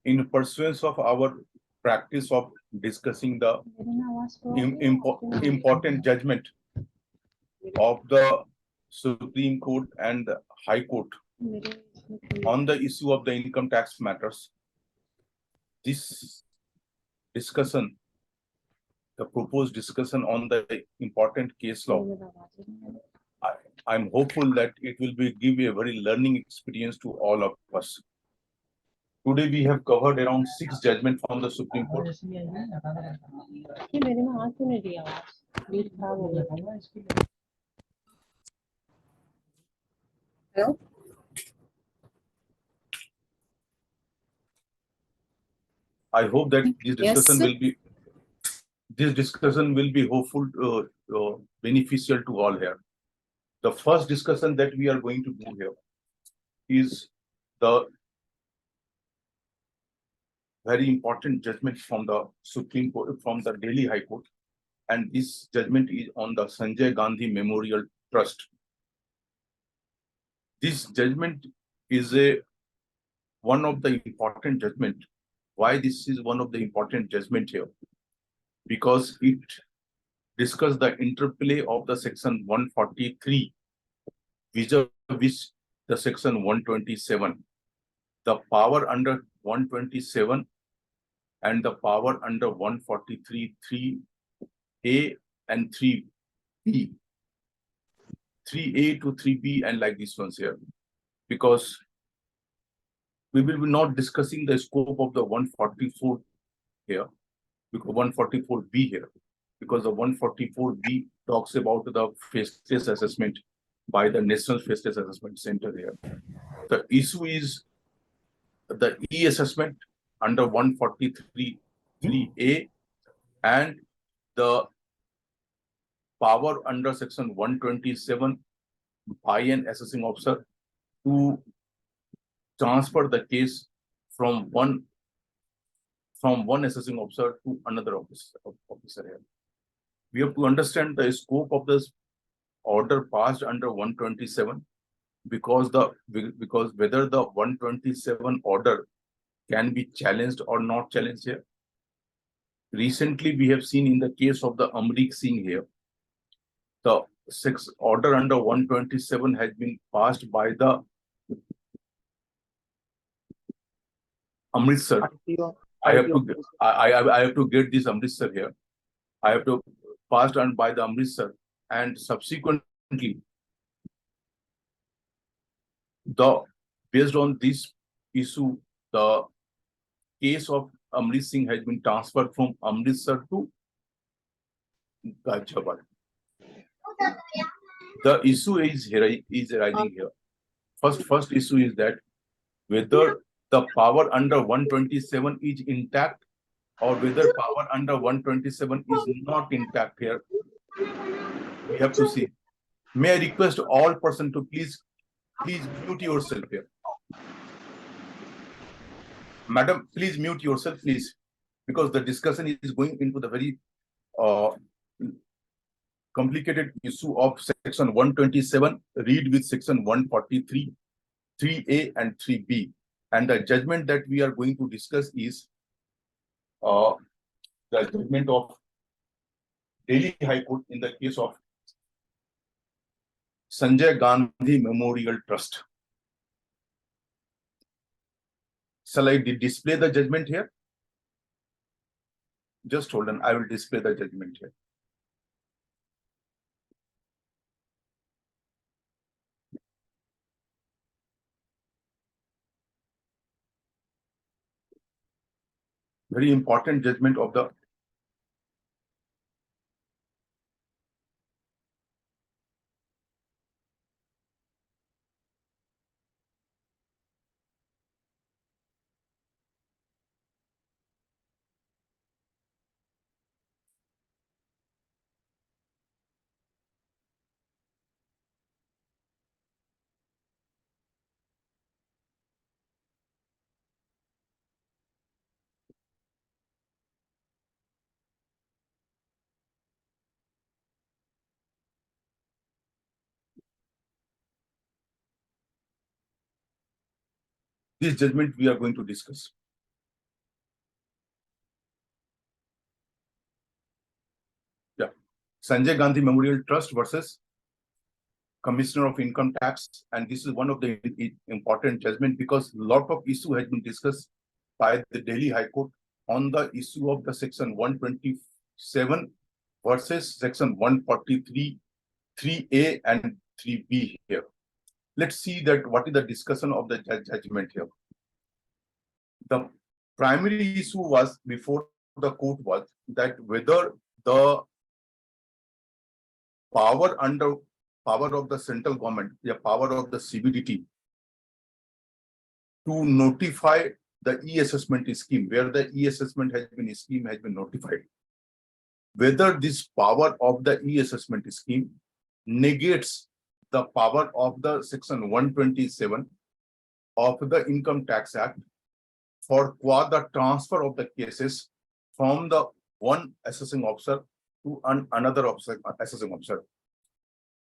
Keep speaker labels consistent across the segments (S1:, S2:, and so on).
S1: in pursuance of our practice of discussing the important judgment of the Supreme Court and the High Court on the issue of the income tax matters, this discussion, the proposed discussion on the important case law, I'm hopeful that it will give a very learning experience to all of us. Today we have covered around 6 judgments from the Supreme Court.
S2: Hello?
S1: I hope that this discussion will be hopeful, beneficial to all here. The first discussion that we are going to do here is the very important judgment from the Supreme Court, from the Delhi High Court, and this judgment is on the Sanjay Gandhi Memorial Trust. This judgment is one of the important judgment. Why this is one of the important judgment here? Because it discusses the interplay of the section 143 vis-a-vis the section 127. The power under 127 and the power under 143, 3A and 3B. 3A to 3B and like this ones here. Because we will be not discussing the scope of the 144 here, because 144B here, because the 144B talks about the faceless assessment by the National Faceless Assessment Center here. The issue is the E-assessment under 143 3A and the power under section 127 by an assessing officer to transfer the case from one assessing officer to another officer here. We have to understand the scope of this order passed under 127 because whether the 127 order can be challenged or not challenged here. Recently, we have seen in the case of the Amrik Singh here, the order under 127 has been passed by the Amritsar. I have to get this Amritsar here. I have to passed on by the Amritsar, and subsequently, based on this issue, the case of Amrit Singh has been transferred from Amritsar to Ghaziabad. The issue is arising here. First issue is that whether the power under 127 is intact or whether power under 127 is not intact here. We have to see. May I request all persons to please mute yourself here. Madam, please mute yourself, please, because the discussion is going into the very complicated issue of section 127, read with section 143, 3A and 3B. And the judgment that we are going to discuss is the judgment of Delhi High Court in the case of Sanjay Gandhi Memorial Trust. Shall I display the judgment here? Just hold on, I will display the judgment here. Very important judgment of the this judgment we are going to discuss. Sanjay Gandhi Memorial Trust versus Commissioner of Income Tax, and this is one of the important judgment because a lot of issue has been discussed by the Delhi High Court on the issue of the section 127 versus section 143, 3A and 3B here. Let's see that what is the discussion of the judgment here. The primary issue was before the court was that whether the power of the central government, the power of the CBDT to notify the e-assessment scheme, where the e-assessment has been notified, whether this power of the e-assessment scheme negates the power of the section 127 of the Income Tax Act for the transfer of the cases from the one assessing officer to another assessing officer.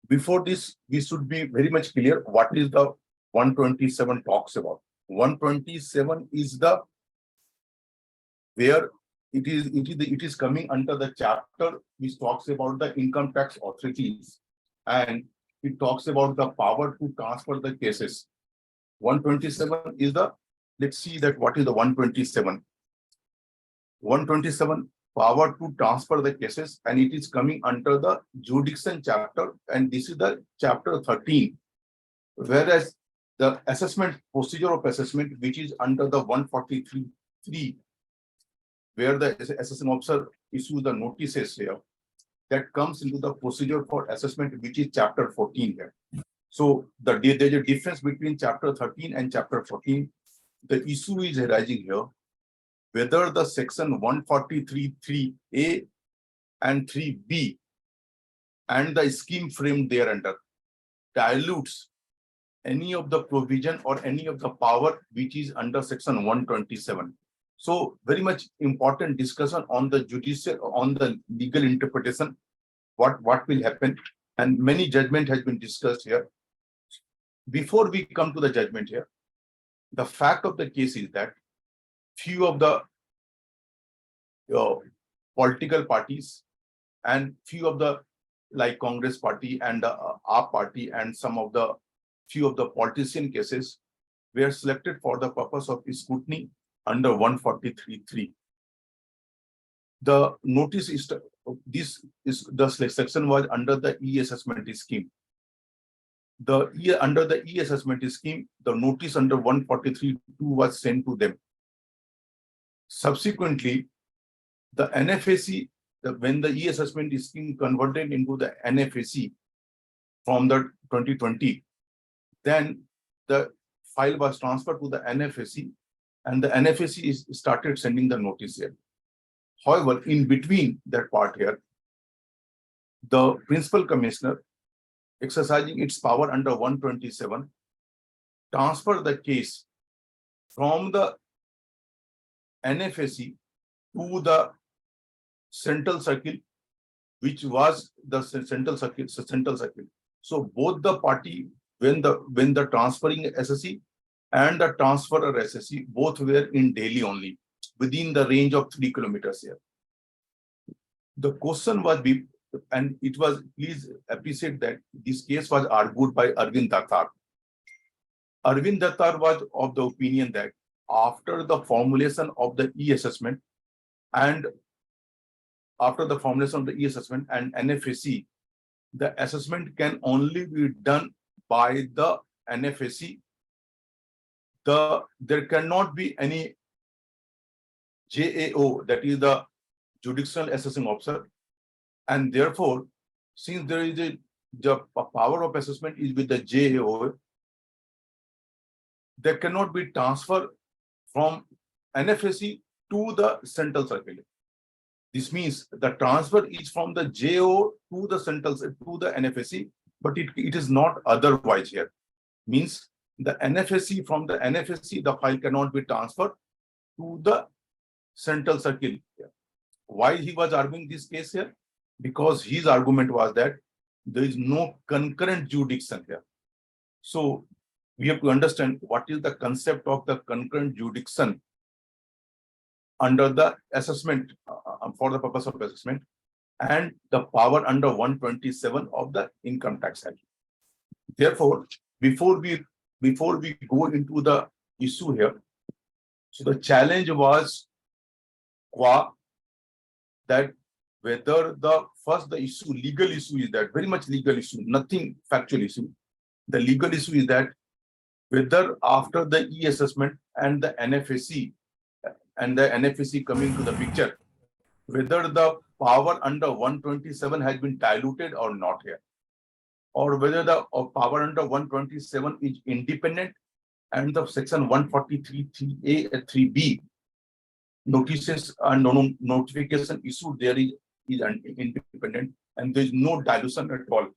S1: Before this, we should be very much clear what is the 127 talks about. 127 is the where it is coming under the chapter which talks about the income tax authorities, and it talks about the power to transfer the cases. 127 is the, let's see that what is the 127. 127 power to transfer the cases, and it is coming under the jurisdiction chapter, and this is the chapter 13. Whereas the assessment procedure of assessment, which is under the 143.3, where the assessing officer issues the notices here, that comes into the procedure for assessment, which is chapter 14 here. So there's a difference between chapter 13 and chapter 14. The issue is arising here whether the section 143.3A and 3B and the scheme framed thereunder dilutes any of the provision or any of the power which is under section 127. So very much important discussion on the judicial, on the legal interpretation, what will happen, and many judgment has been discussed here. Before we come to the judgment here, the fact of the case is that few of the political parties and few of the like Congress party and the AAP party and some of the few of the politician cases were selected for the purpose of scrutiny under 143.3. The notice is the section was under the e-assessment scheme. Under the e-assessment scheme, the notice under 143.2 was sent to them. Subsequently, the NFAC, when the e-assessment scheme converted into the NFAC from the 2020, then the file was transferred to the NFAC, and the NFAC started sending the notice here. However, in between that part here, the principal commissioner, exercising its power under 127, transferred the case from the NFAC to the central circle, which was the central circle. So both the party, when the transferring SSC and the transferor SSC, both were in Delhi only, within the range of 3 kilometers here. The question was, and it was, please appreciate that this case was argued by Arvind Datar. Arvind Datar was of the opinion that after the formulation of the e-assessment and NFAC, the assessment can only be done by the NFAC. There cannot be any JAO, that is the Judicial Assessing Officer, and therefore, since there is the power of assessment is with the JAO, there cannot be transfer from NFAC to the central circle. This means the transfer is from the JAO to the central to the NFAC, but it is not otherwise here. Means the NFAC, from the NFAC, the file cannot be transferred to the central circle here. Why he was arguing this case here? Because his argument was that there is no concurrent jurisdiction here. So we have to understand what is the concept of the concurrent jurisdiction under the assessment, for the purpose of assessment. and the power under 127 of the Income Tax Act. Therefore, before we go into the issue here, so the challenge was that whether the issue, legal issue is that, very much legal issue, nothing factual issue. The legal issue is that whether after the e-assessment and the NFAC coming to the picture, whether the power under 127 has been diluted or not here, or whether the power under 127 is independent and the section 143 3A and 3B notices and notification issue there is independent and there is no dilution at all.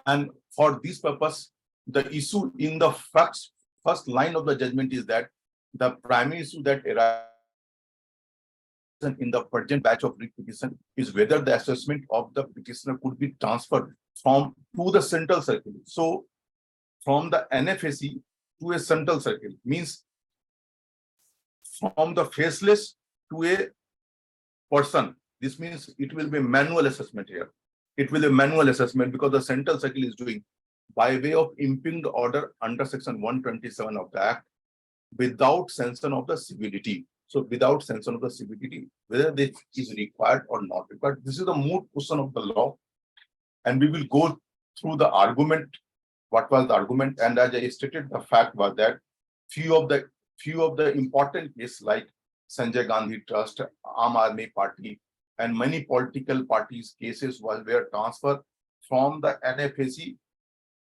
S1: And for this purpose, the issue in the first line of the judgment is that the primary issue that arises in the present batch of petition is whether the assessment of the petitioner could be transferred to the central circle. So from the NFAC to a central circle means from the faceless to a person. This means it will be manual assessment here. It will be manual assessment because the central circle is doing by way of impugned order under section 127 of the Act without sanction of the civility. So without sanction of the civility, whether this is required or not required. This is the moot question of the law. And we will go through the argument. What was the argument? And as I stated, the fact was that few of the important cases like Sanjay Gandhi Trust, Aam Aadmi Party, and many political parties cases were transferred from the NFAC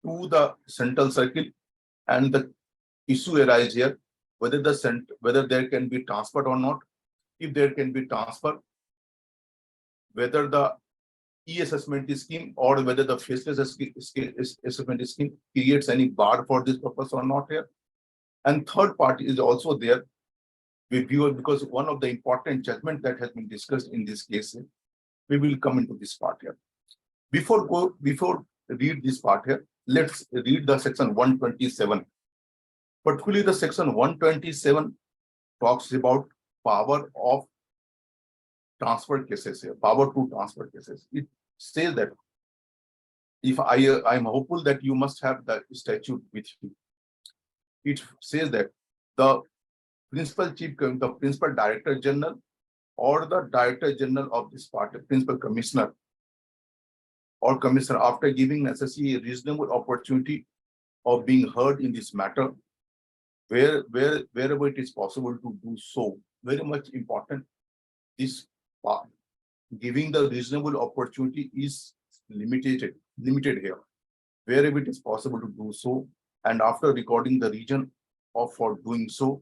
S1: to the central circle, and the issue arises here whether there can be transferred or not. If there can be transferred, whether the e-assessment scheme or whether the faceless assessment scheme creates any bar for this purpose or not here. And third party is also there with view, because one of the important judgment that has been discussed in this case, we will come into this part here. Before read this part here, let's read the section 127. Particularly the section 127 talks about power of transfer cases here, power to transfer cases. It says that if I'm hopeful that you must have the statute with you. It says that the principal director general or the director general of this party, principal commissioner or commissioner, after giving necessary a reasonable opportunity of being heard in this matter, wherever it is possible to do so, very much important. This part, giving the reasonable opportunity is limited here, wherever it is possible to do so, and after recording the reason for doing so,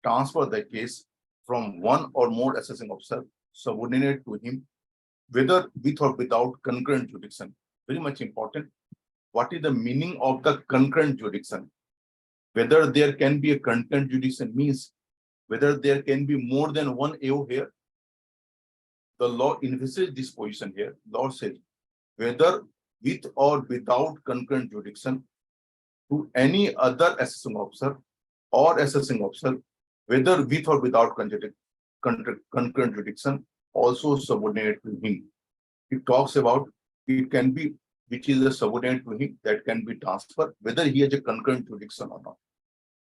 S1: transfer the case from one or more assessing officer subordinate to him, whether with or without concurrent jurisdiction. Very much important. What is the meaning of the concurrent jurisdiction? Whether there can be a concurrent jurisdiction means whether there can be more than one AO here. The law envisages this position here. Law says whether with or without concurrent jurisdiction to any other assessing officer or assessing officer, whether with or without concurrent jurisdiction, also subordinate to him. It talks about it can be which is a subordinate to him that can be transferred, whether he has a concurrent jurisdiction or not.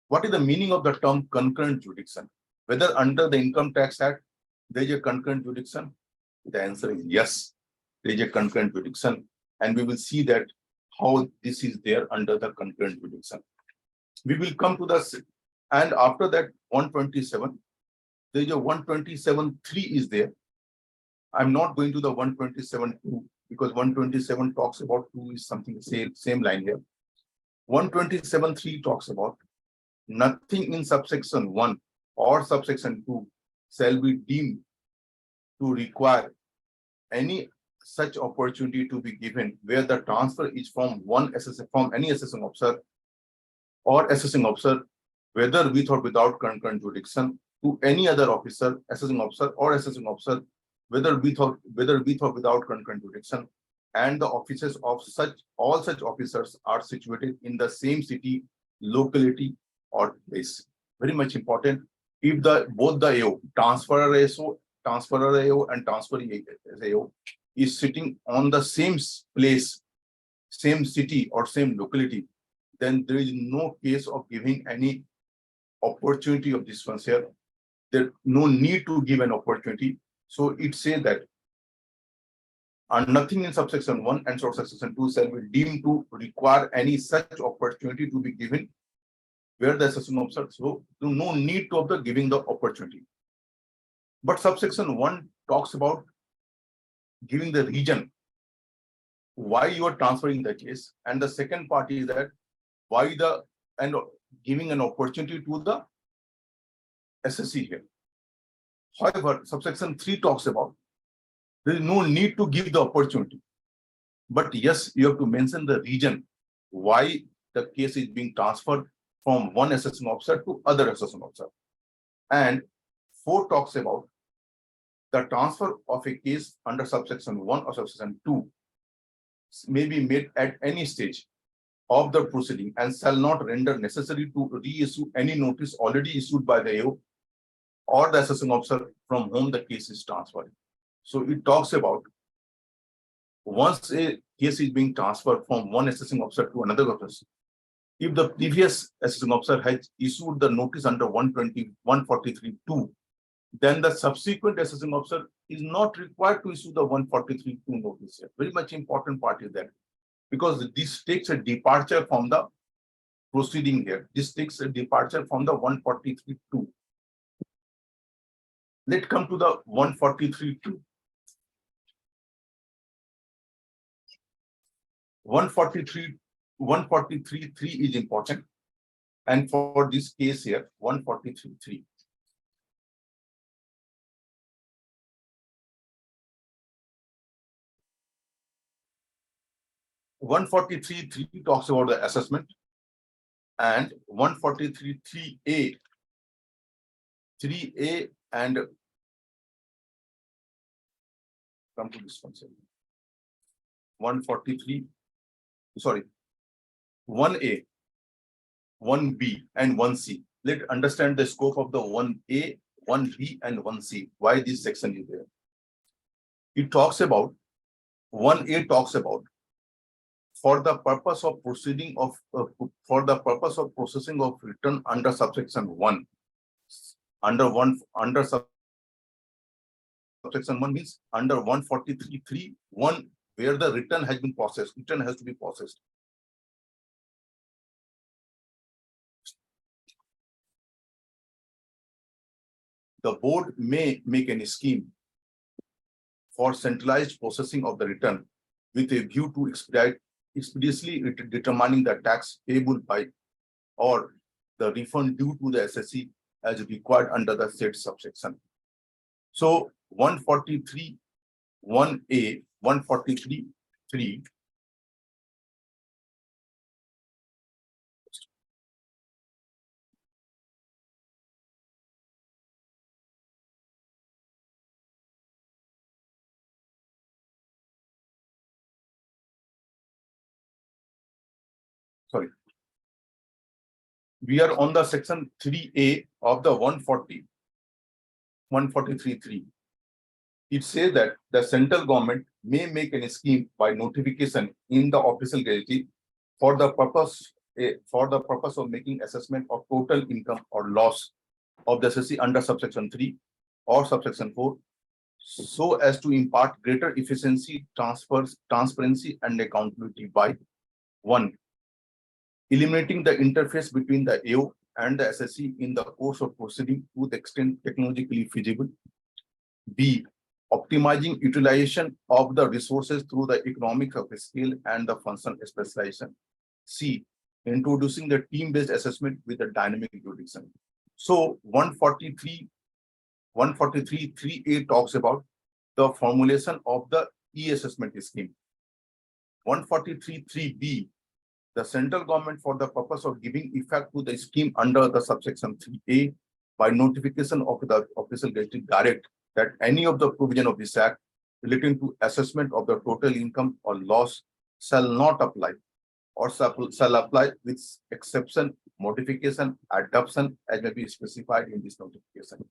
S1: What is the meaning of the term concurrent jurisdiction? Whether under the Income Tax Act there is a concurrent jurisdiction? The answer is yes, there is a concurrent jurisdiction, and we will see that how this is there under the concurrent jurisdiction. We will come to the, and after that 127, there is a 127.3 is there. I'm not going to the 127.2 because 127 talks about 2 is something same line here. 127.3 talks about nothing in subsection 1 or subsection 2 shall be deemed to require any such opportunity to be given where the transfer is from any assessing officer or assessing officer, whether with or without concurrent jurisdiction, to any other officer, assessing officer or assessing officer, whether with or without concurrent jurisdiction, and the offices of all such officers are situated in the same city, locality, or place. Very much important. If both the AO, transferor ASO transferor AO and transferee AO is sitting on the same place, same city or same locality, then there is no case of giving any opportunity of this ones here. There no need to give an opportunity. So it says that and nothing in subsection 1 and subsection 2 shall be deemed to require any such opportunity to be given where the assessing officer, so no need to of the giving the opportunity. But subsection 1 talks about giving the reason why you are transferring the case, and the second part is that why the and giving an opportunity to the SSC here. However, subsection 3 talks about there is no need to give the opportunity, but yes, you have to mention the reason why the case is being transferred from one assessing officer to other assessing officer. And 4 talks about the transfer of a case under subsection 1 or subsection 2 may be made at any stage of the proceeding and shall not render necessary to reissue any notice already issued by the AO or the assessing officer from whom the case is transferred. So it talks about once a case is being transferred from one assessing officer to another officer, if the previous assessing officer has issued the notice under 143(2), then the subsequent assessing officer is not required to issue the 143(2) notice here. Very much important part is that, because this takes a departure from the proceeding here. This takes a departure from the 143(2). Let's come to the 143(2). 143(3) is important, and for this case here, 143(3). (143)(3) talks about the assessment, and 143(3)(a), 3A, and come to this one. 143, sorry, 1A, 1B, and 1C. Let's understand the scope of the 1A, 1B, and 1C. Why this section is there? It talks about 1A talks about for the purpose of proceeding of processing of return under subsection 1. Under subsection 1 means under 143(3), 1 where the return has been processed. Return has to be processed. The board may make any scheme for centralized processing of the return with a view to expeditiously determining the tax payable by or the refund due to the SSC as required under the said subsection. So 143, 1A, 143(3). Sorry. We are on the section 3A of the 143(3). It says that the central government may make any scheme by notification in the official gazette for the purpose of making assessment of total income or loss of the SSC under subsection 3 or subsection 4, so as to impart greater efficiency, transparency, and accountability by 1. Eliminating the interface between the AO and the SSC in the course of proceeding to the extent technologically feasible. B. Optimizing utilization of the resources through the economics of scale and the function specialization. C. Introducing the team-based assessment with the dynamic jurisdiction. So 143(3)(a) talks about the formulation of the e-assessment scheme. 143(3)(b), the central government, for the purpose of giving effect to the scheme under the subsection 3A, by notification of the official gazette, direct that any of the provision of this act relating to assessment of the total income or loss shall not apply, or shall apply with exception, modification, adoption as may be specified in this notification.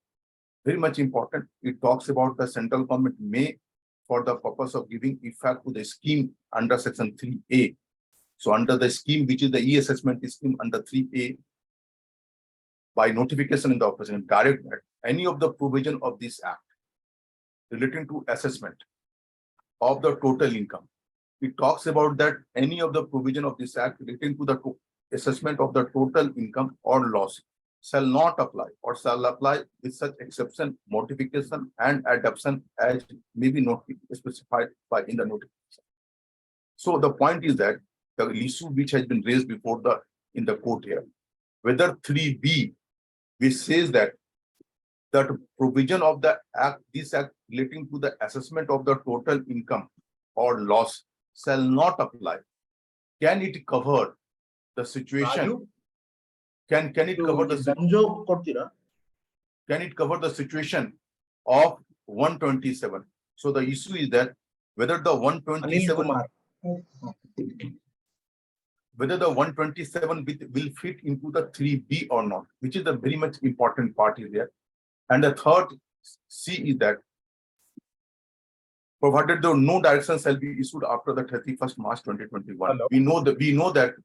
S1: very much important. It talks about the central government may, for the purpose of giving effect to the scheme under section 3A. So under the scheme, which is the e-assessment scheme under 3A, by notification in the President, direct that any of the provision of this act relating to assessment of the total income. It talks about that any of the provision of this act relating to the assessment of the total income or loss shall not apply or shall apply with such exception, modification, and adoption as may be not specified by in the notification. So the point is that the issue which has been raised before in the court here, whether 3B, which says that provision of the act, this act relating to the assessment of the total income or loss shall not apply. Can it cover the situation? Can it cover the can it cover the situation of 127? So the issue is that whether the 127 whether the 127 will fit into the 3B or not, which is the very much important part is there. And the third C is that provided though no direction shall be issued after the 31st March 2021. Hello. We know that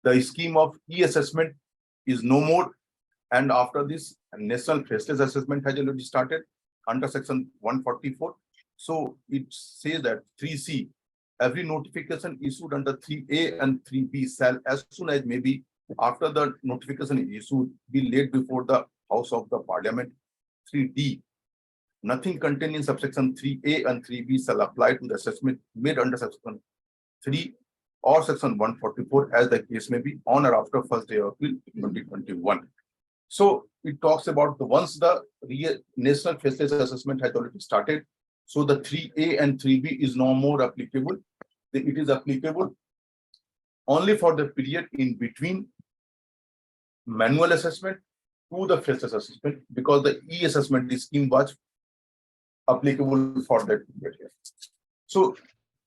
S1: the scheme of e-assessment is no more, and after this national faceless assessment has already started under section 144. So it says that 3C, every notification issued under 3A and 3B shall, as soon as maybe after the notification is issued, be laid before the House of the Parliament. 3D, nothing contained in subsection 3A and 3B shall apply to the assessment made under section 3 or section 144 as the case may be on or after 1st day of April 2021. So it talks about the once the national faceless assessment has already started, so the 3A and 3B is no more applicable. It is applicable only for the period in between manual assessment to the faceless assessment, because the e-assessment scheme was applicable for that period here. So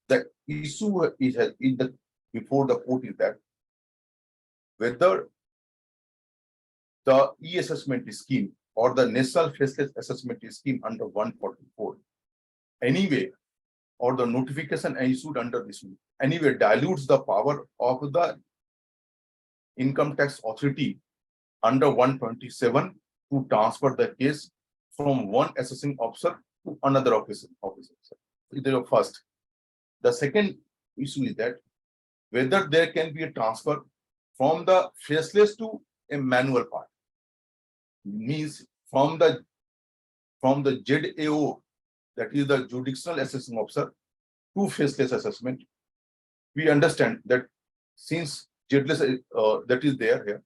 S1: the issue is in the before the court is that whether the e-assessment scheme or the national faceless assessment scheme under 144 anyway, or the notification issued under this anyway dilutes the power of the income tax authority under 127 to transfer the case from one assessing officer to another officer. First, the second issue is that whether there can be a transfer from the faceless to a manual part, means from the JAO, that is the jurisdictional assessing officer, to faceless assessment. We understand that since JADless that is there here,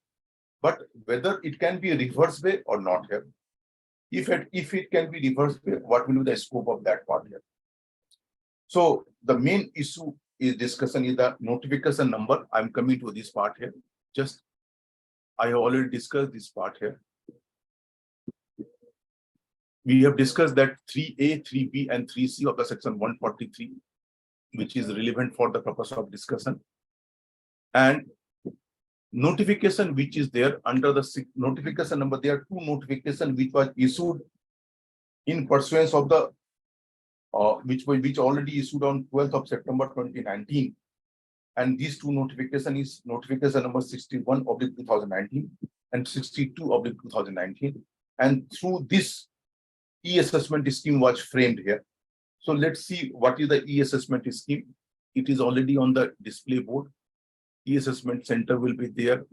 S1: but whether it can be reverse way or not here. If it can be reverse way, what will be the scope of that part here? So the main issue is discussion is the notification number. I'm coming to this part here. Just I have already discussed this part here. We have discussed that 3A, 3B, and 3C of the section 143, which is relevant for the purpose of discussion. And notification which is there under the notification number, there are two notifications which was issued in pursuance of the which already issued on 12th of September 2019. And these two notification is notification number 61 of 2019 and 62 of 2019. And through this e-assessment scheme was framed here. So let's see what is the e-assessment scheme. It is already on the display board. E-assessment center will be there.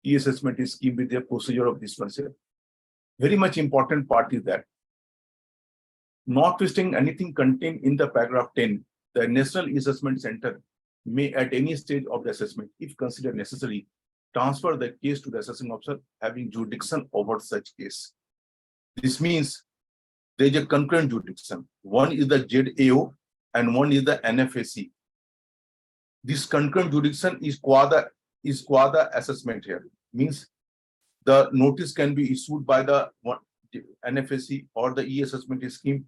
S1: E-assessment scheme with their procedure of this one here. Very much important part is that notwithstanding anything contained in the paragraph 10, the National E-Assessment Center may at any stage of the assessment, if considered necessary, transfer the case to the assessing officer having jurisdiction over such case. This means there is a concurrent jurisdiction. One is the JAO and one is the NFAC. This concurrent jurisdiction is qua the assessment here. Means the notice can be issued by the NFAC or the e-assessment scheme.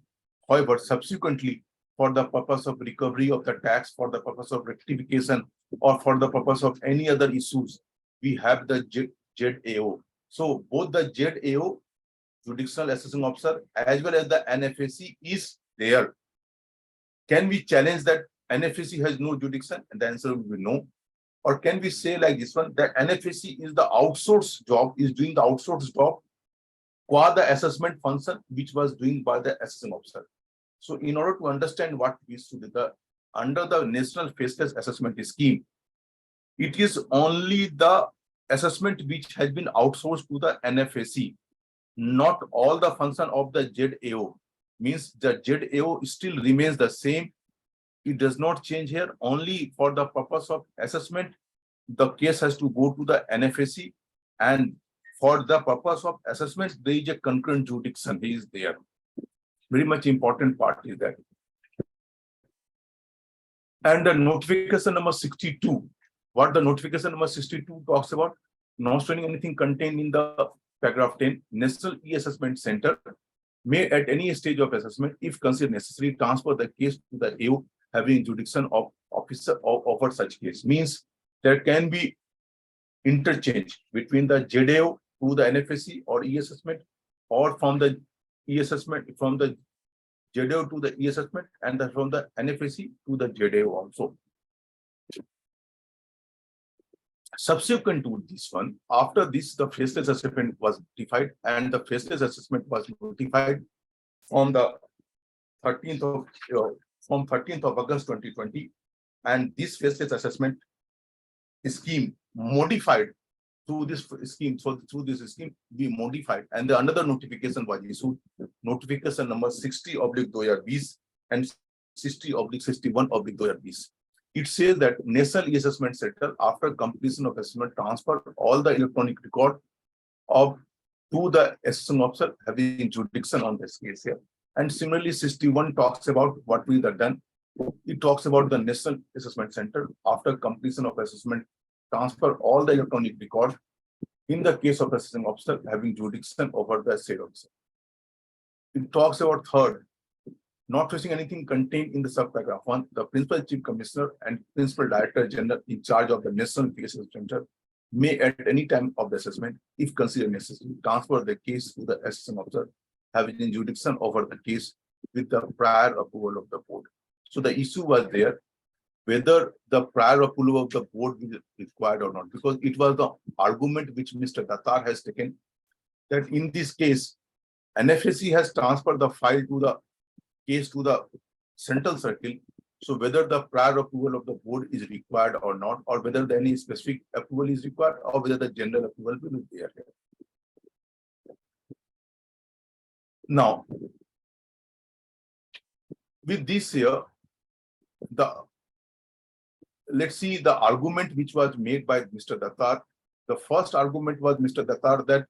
S1: However, subsequently, for the purpose of recovery of the tax, for the purpose of rectification, or for the purpose of any other issues, we have the JAO. So both the JAO jurisdictional assessing officer as well as the NFAC is there. Can we challenge that NFAC has no jurisdiction? And the answer will be no. Or can we say like this one, that NFAC is the outsourced job, is doing the outsourced job qua the assessment function which was doing by the assessing officer. So in order to understand what we should do, under the National Faceless Assessment Scheme, it is only the assessment which has been outsourced to the NFAC, not all the function of the ZAO. Means the ZAO still remains the same. It does not change here. Only for the purpose of assessment, the case has to go to the NFAC, and for the purpose of assessment, there is a concurrent jurisdiction is there. Very much important part is that. And the notification number 62, what the notification number 62 talks about, notwithstanding anything contained in the paragraph 10, National E-Assessment Center may at any stage of assessment, if considered necessary, transfer the case to the AO having jurisdiction of officer over such case. Means there can be interchange between the ZAO to the NFAC or E-Assessment, or from the E-Assessment, from the ZAO to the E-Assessment, and from the NFAC to the ZAO also. Subsequent to this one, after this, the faceless assessment was notified, and the faceless assessment was notified from the 13th of August 2020, and this faceless assessment scheme modified through this scheme. So through this scheme, we modified, and the another notification was issued, notification number 60/2020 and 60/61/2020. It says that National E-Assessment Center, after completion of assessment, transfer all the electronic record of to the assessing officer having jurisdiction on this case here. And similarly, 61 talks about what we have done. It talks about the National Assessment Center, after completion of assessment, transfer all the electronic record in the case of assessing officer having jurisdiction over the said officer. It talks about third, not facing anything contained in the subparagraph 1, the Principal Chief Commissioner and Principal Director General in charge of the National Faceless Center may at any time of the assessment, if considered necessary, transfer the case to the assessing officer having jurisdiction over the case with the prior approval of the board. So the issue was there, whether the prior approval of the board is required or not, because it was the argument which Mr. Datar has taken, that in this case, NFAC has transferred the file to the case to the central circle. So whether the prior approval of the board is required or not, or whether any specific approval is required, or whether the general approval will be there. Now, with this here, let's see the argument which was made by Mr. Datar. The first argument was Mr. Datar that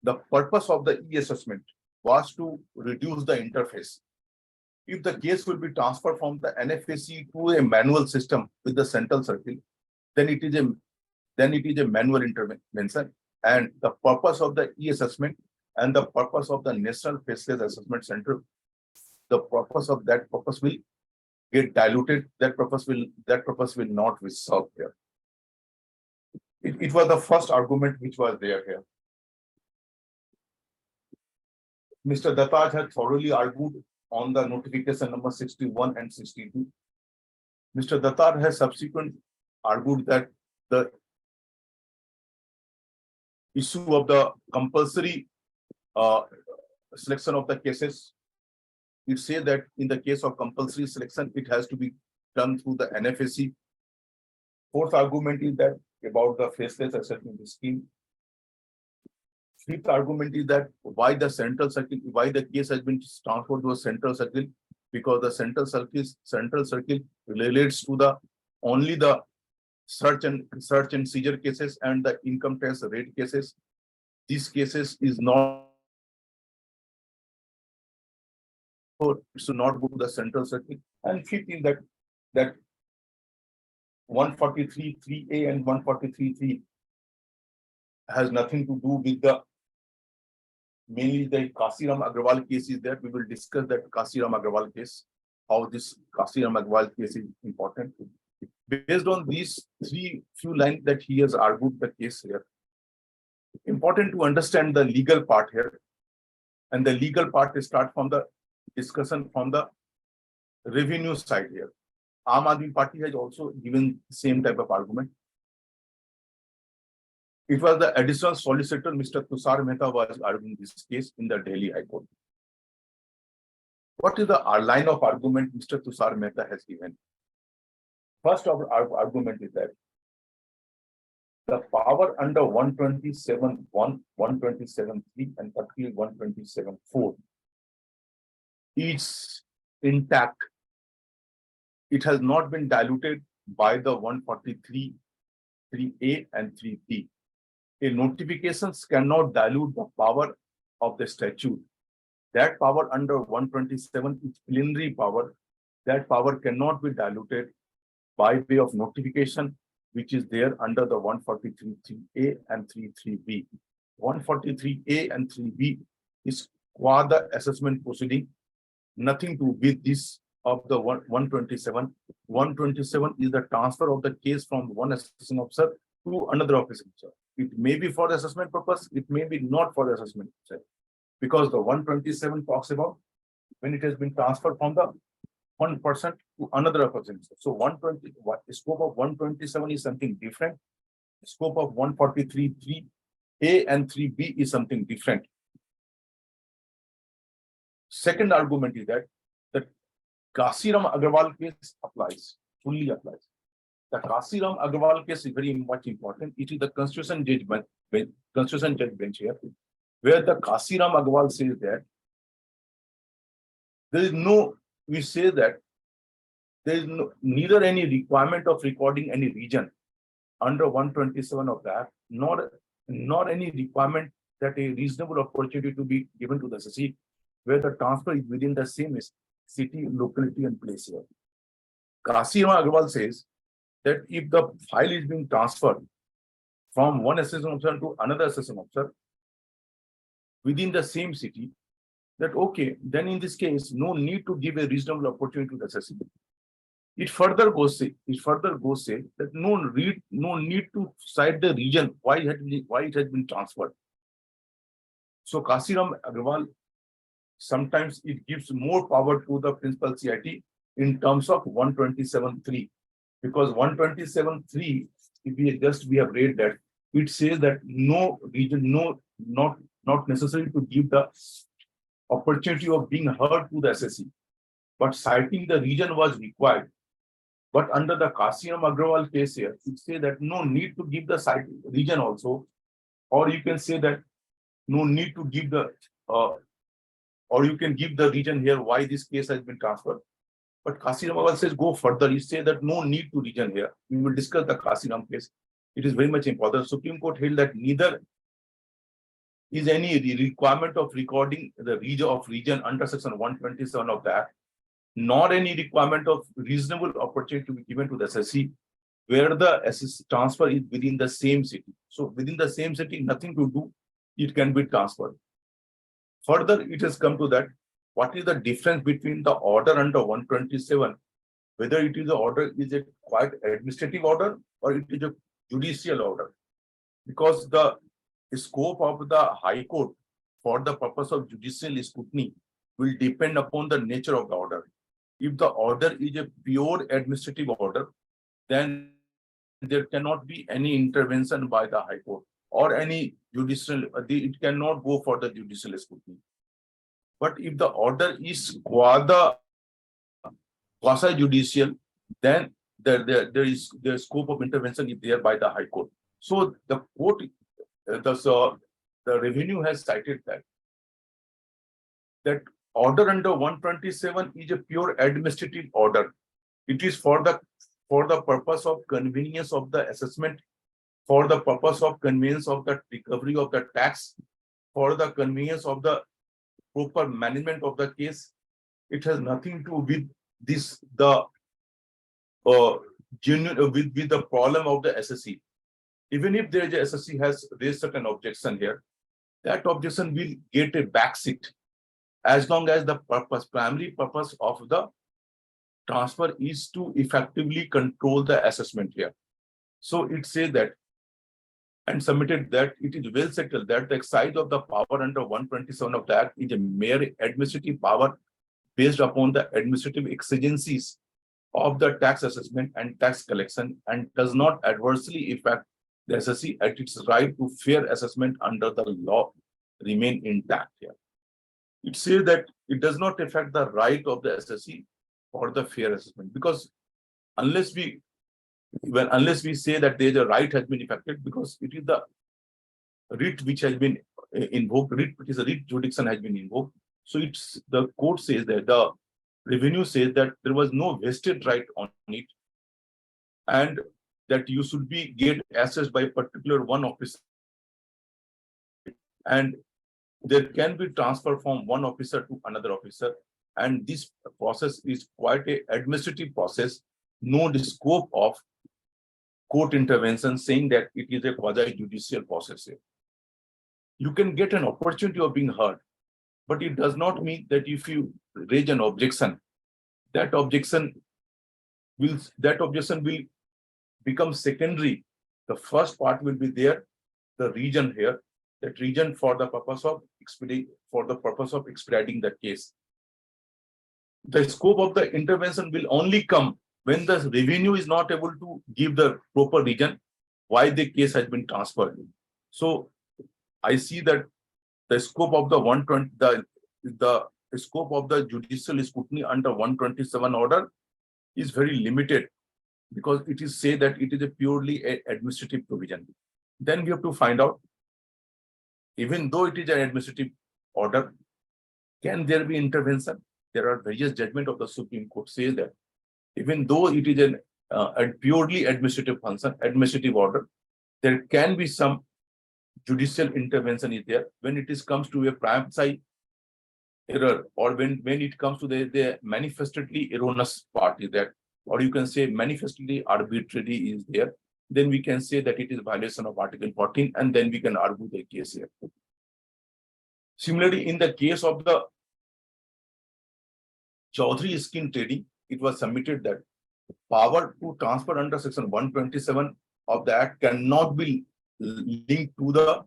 S1: the purpose of the e-assessment was to reduce the interface. If the case will be transferred from the NFAC to a manual system with the central circle, then it is a manual intervention, and the purpose of the e-assessment and the purpose of the National Faceless Assessment Center, the purpose of that purpose will get diluted. That purpose will not be served here. It was the first argument which was there here. Mr. Datar had thoroughly argued on the notification number 61 and 62. Mr. Datar has subsequently argued that the issue of the compulsory selection of the cases, it says that in the case of compulsory selection, it has to be done through the NFAC. Fourth argument is that about the faceless assessment scheme. Fifth argument is that why the central circle, why the case has been transferred to a central circle, because the central circle relates to the only the search and seizure cases and the income tax rate cases. These cases is not, it should not go to the central circle. And fifth is that 143(3)(a) and 143(3) has nothing to do with the mainly the Kasiram Agrawal case is there. We will discuss that Kasiram Agrawal case, how this Kasiram Agrawal case is important. Based on these few lines that he has argued the case here, Important to understand the legal part here. And the legal part is start from the discussion from the revenue side here. Aam Aadmi Party has also given same type of argument. It was the additional solicitor, Mr. Tushar Mehta, was arguing this case in the Delhi High Court. What is the line of argument Mr. Tushar Mehta has given? First of our argument is that the power under 127.1, 127.3, and particularly 127.4 is intact. It has not been diluted by the 143, 3A and 3B. A notifications cannot dilute the power of the statute. That power under 127 is plenary power. That power cannot be diluted by way of notification, which is there under the 143.3A and 3.3B. 143A and 3B is qua the assessment proceeding, nothing to do with this of the 127. 127 is the transfer of the case from one assessing officer to another officer. It may be for the assessment purpose, it may be not for the assessment purpose, because the 127 talks about when it has been transferred from the one person to another person. So 120, scope of 127 is something different. Scope of 143.3A and 3B is something different. Second argument is that the Kasiram Agarwal case applies, fully applies. The Kasiram Agarwal case is very much important. It is the constitution judgment bench here, where the Kasiram Agarwal says that there is no, we say that there is neither any requirement of recording any region under 127 of that, nor any requirement that a reasonable opportunity to be given to the city where the transfer is within the same city, locality, and place here. Kasiram Agarwal says that if the file is being transferred from one assessing officer to another assessing officer within the same city, that okay, then in this case, no need to give a reasonable opportunity to the assessing. It further goes say that no need to cite the region why it has been transferred. So Kasiram Agarwal, sometimes it gives more power to the principal CIT in terms of 127.3, because 127.3, if we have read that, it says that no region, not necessary to give the opportunity of being heard to the assessee, but citing the region was required. But under the Kasiram Agarwal case here, it says that no need to give the site region also, or you can say that no need to give the, or you can give the region here why this case has been transferred. But Kasiram Agarwal says go further. He says that no need to region here. We will discuss the Kasiram case. It is very much important. Supreme Court held that neither is any requirement of recording the region under section 127 of that, nor any requirement of reasonable opportunity to be given to the assessee where the transfer is within the same city. So within the same city, nothing to do, it can be transferred. Further, it has come to that, what is the difference between the order under 127, whether it is a quite administrative order or it is a judicial order? Because the scope of the High Court for the purpose of judicial scrutiny will depend upon the nature of the order. If the order is a pure administrative order, then there cannot be any intervention by the High Court or any judicial, it cannot go for the judicial scrutiny. But if the order is quasi-judicial, then there is the scope of intervention is there by the High Court. So the court, the revenue has cited that order under 127 is a pure administrative order. It is for the purpose of convenience of the assessment, for the purpose of convenience of the recovery of the tax, for the convenience of the proper management of the case. It has nothing to do with this, genuine with the problem of the assessee. Even if there is a assessee has raised certain objection here, that objection will get a backseat as long as the primary purpose of the transfer is to effectively control the assessment here. So it says that and submitted that it is well settled that the exercise of the power under 127 of the Act is a mere administrative power based upon the administrative exigencies of the tax assessment and tax collection and does not adversely affect the assessee at its right to fair assessment under the law remain intact here. It says that it does not affect the right of the assessee for the fair assessment, because unless we say that there is a right has been affected, because it is the writ which has been invoked, it is a writ jurisdiction has been invoked. So it's the court says that the revenue says that there was no vested right on it, and that you should be get assessed by a particular one officer, and there can be transfer from one officer to another officer, and this process is quite a administrative process, no scope of court intervention, saying that it is a quasi-judicial process here. You can get an opportunity of being heard, but it does not mean that if you raise an objection, that objection will become secondary. The first part will be there, the reason here, that reason for the purpose of expediting the case. The scope of the intervention will only come when the revenue is not able to give the proper reason why the case has been transferred. So I see that the scope of the 120, the scope of the judicial scrutiny under 127 order is very limited, because it is say that it is a purely administrative provision. Then we have to find out, even though it is an administrative order, can there be intervention? There are various judgments of the Supreme Court says that even though it is a purely administrative function, administrative order, there can be some judicial intervention is there when it comes to a prima facie error, or when it comes to the manifestly erroneous part is there, or you can say manifestly arbitrary is there. Then we can say that it is violation of Article 14, and then we can argue the case here. Similarly, in the case of the Chaudhary skin trading, it was submitted that power to transfer under section 127 of the Act cannot be linked to the,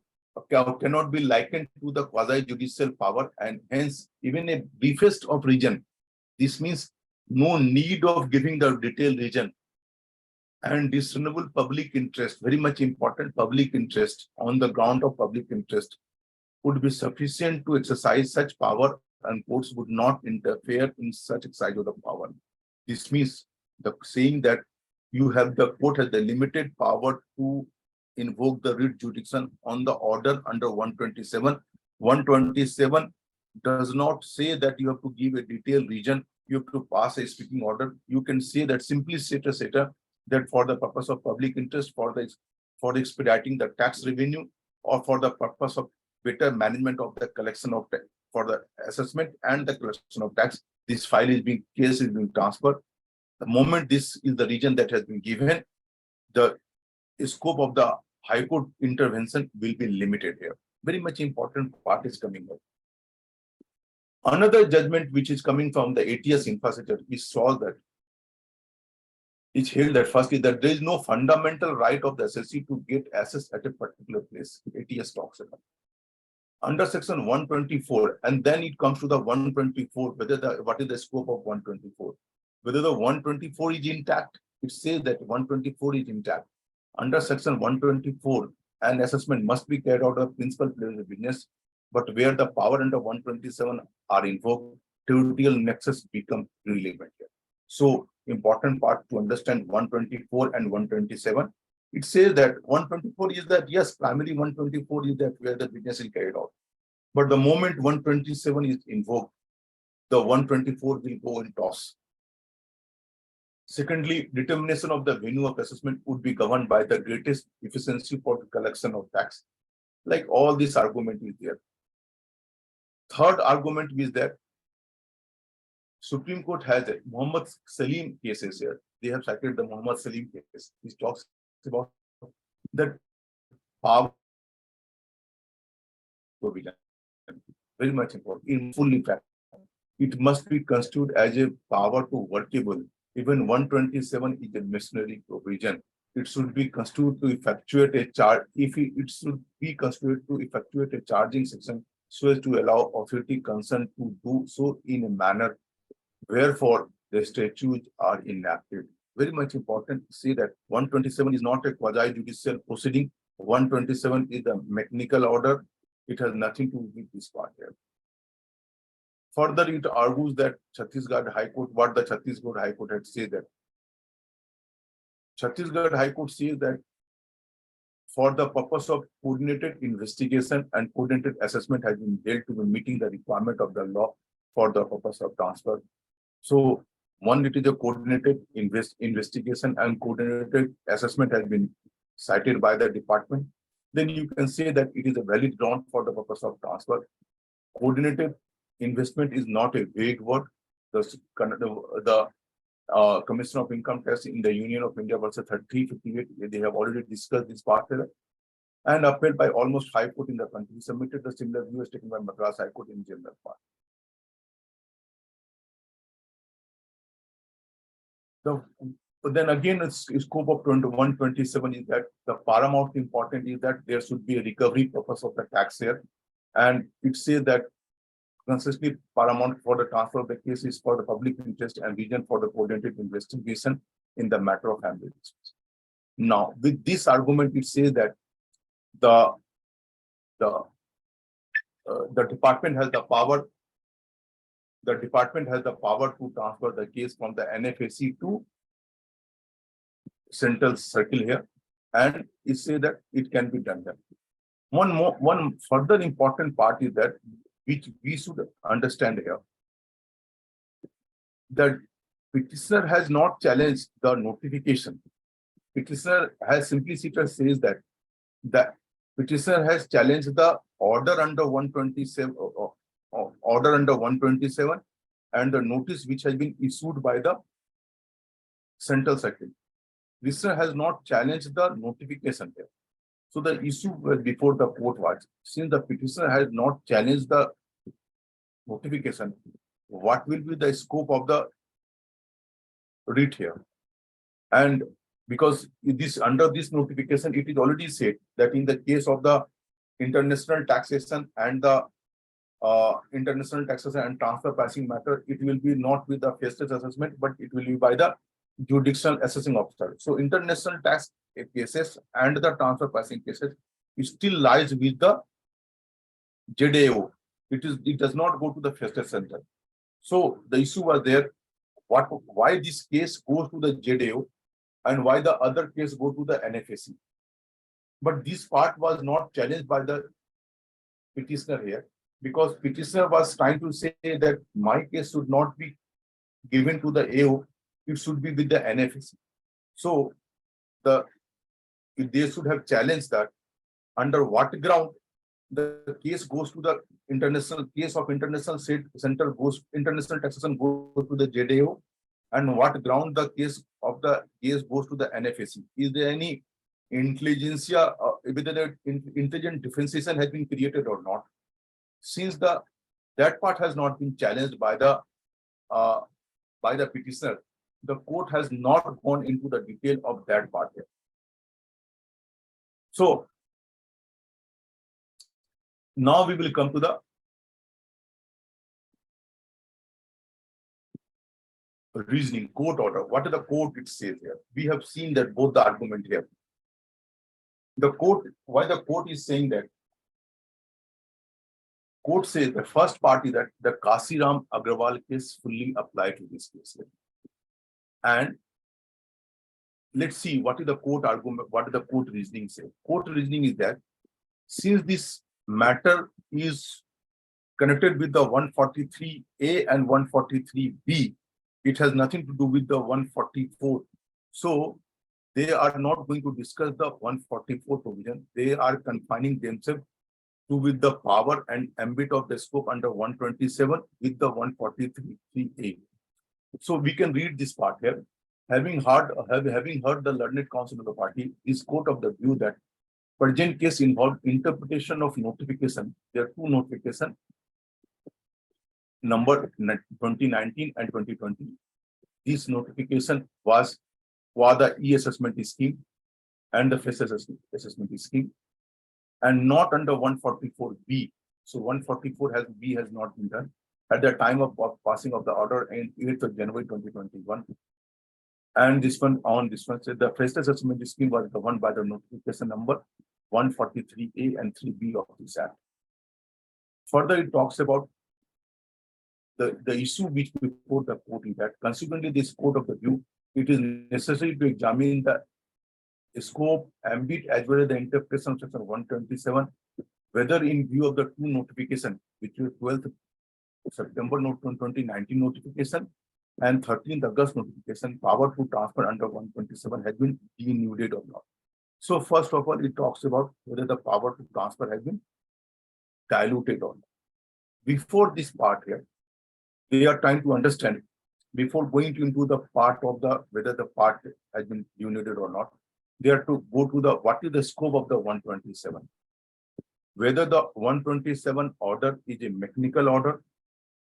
S1: cannot be likened to the quasi-judicial power, and hence even a briefest of reason. This means no need of giving the detailed reason, and discernible public interest, very much important public interest, on the ground of public interest, would be sufficient to exercise such power, and courts would not interfere in such exercise of the power. This means the saying that you have, the court has the limited power to invoke the writ jurisdiction on the order under 127. 127 does not say that you have to give a detailed reason, you have to pass a speaking order. You can say that simply etc. that for the purpose of public interest, for expediting the tax revenue, or for the purpose of better management of the collection of tax, for the assessment and the collection of tax, this case is being transferred. The moment this is the reason that has been given, the scope of the High Court intervention will be limited here. Very much important part is coming up. Another judgment which is coming from the ATS infrastructure is saw that it's held that first is that there is no fundamental right of the assessee to get assessed at a particular place. ATS talks about under section 124, and then it comes to the 124, what is the scope of 124, whether the 124 is intact. It says that 124 is intact. Under section 124, an assessment must be carried out of principal place of business, but where the power under 127 are invoked, territorial nexus become relevant here. So important part to understand 124 and 127. It says that 124 is that, yes, primarily 124 is that where the business is carried out. But the moment 127 is invoked, the 124 will go in toss. Secondly, determination of the venue of assessment would be governed by the greatest efficiency for the collection of tax. Like all this argument is there. Third argument is that Supreme Court has a Muhammad Salim cases here. They have cited the Muhammad Salim case. He talks about that power provision. Very much important. In full effect, it must be construed as a power to workable. Even 127 is a missionary provision. it should be construed to effectuate a charge. It should be construed to effectuate a charging section so as to allow authority concerned to do so in a manner wherefore the statutes are enacted. Very much important to see that 127 is not a quasi-judicial proceeding. 127 is a mechanical order. It has nothing to do with this part here. Further, it argues that Chhattisgarh High Court, what the Chhattisgarh High Court had said that Chhattisgarh High Court says that for the purpose of coordinated investigation and coordinated assessment has been held to be meeting the requirement of the law for the purpose of transfer. So, one, it is a coordinated investigation and coordinated assessment has been cited by the department. Then you can say that it is a valid ground for the purpose of transfer. Coordinated investment is not a vague word. The Commission of Income Tax in the Union of India versus 358, they have already discussed this part here, and upheld by almost High Court in the country, submitted the similar view as taken by Madras High Court in general part. But then again, its scope of 127 is that the paramount important is that there should be a recovery purpose of the tax here, and it says that consistently paramount for the transfer of the case is for the public interest and reason for the coordinated investigation in the matter of family disputes. Now, with this argument, it says that the department has the power. The department has the power to transfer the case from the NFAC to Central Circle here, and it says that it can be done there. One further important part is that which we should understand here. The petitioner has not challenged the notification. Petitioner has simply says that the petitioner has challenged the order under 127 order under 127 and the notice which has been issued by the Central Circle. Petitioner has not challenged the notification here. So the issue before the court was, since the petitioner has not challenged the notification, what will be the scope of the writ here? And because this under this notification, it is already said that in the case of the international taxation and the international taxation and transfer pricing matter, it will be not with the face-to-face assessment, but it will be by the judicial assessing officer. So international tax cases and the transfer pricing cases, it still lies with the JDAO. It does not go to the face-to-face center. So the issue was there, why this case goes to the JDAO and why the other case go to the NFAC. But this part was not challenged by the petitioner here, because petitioner was trying to say that my case should not be given to the AO, it should be with the NFAC. So they should have challenged that under what ground the case goes to the international case of international center goes international taxation goes to the JDAO, and what ground the case goes to the NFAC. Is there any intelligentsia, whether intelligent differentiation has been created or not? Since that part has not been challenged by the petitioner, the court has not gone into the detail of that part here. So now we will come to the reasoning, court order. What is the court it says here? We have seen that both the argument here. The court, why the court is saying that? Court says the first part is that the Kasiram Agrawal case fully applied to this case. And let's see what is the court argument, what is the court reasoning say. Court reasoning is that since this matter is connected with the 143A and 143B, it has nothing to do with the 144. So they are not going to discuss the 144 provision. They are confining themselves to with the power and ambit of the scope under 127 with the 143A. So we can read this part here. Having heard the learned counsel of the party, is court of the view that present case involved interpretation of notification. There are two notifications, number 2019 and 2020. This notification was for the e-assessment scheme, and the face assessment scheme, and not under 144B. So 144B has not been done at the time of passing of the order in 8th of January 2021. And this one said the face assessment scheme was governed by the notification number 143A and 3B of this Act. Further, it talks about the issue which before the court is that consequently this court of the view, it is necessary to examine the scope, ambit, as well as the interpretation of section 127, whether in view of the two notification, which is 12th September 2019 notification and 13th August notification, power to transfer under 127 has been denuded or not. So first of all, it talks about whether the power to transfer has been diluted or not. Before this part here, they are trying to understand, before going into the part of the whether the part has been denuded or not, they are to go to the what is the scope of the 127. Whether the 127 order is a mechanical order,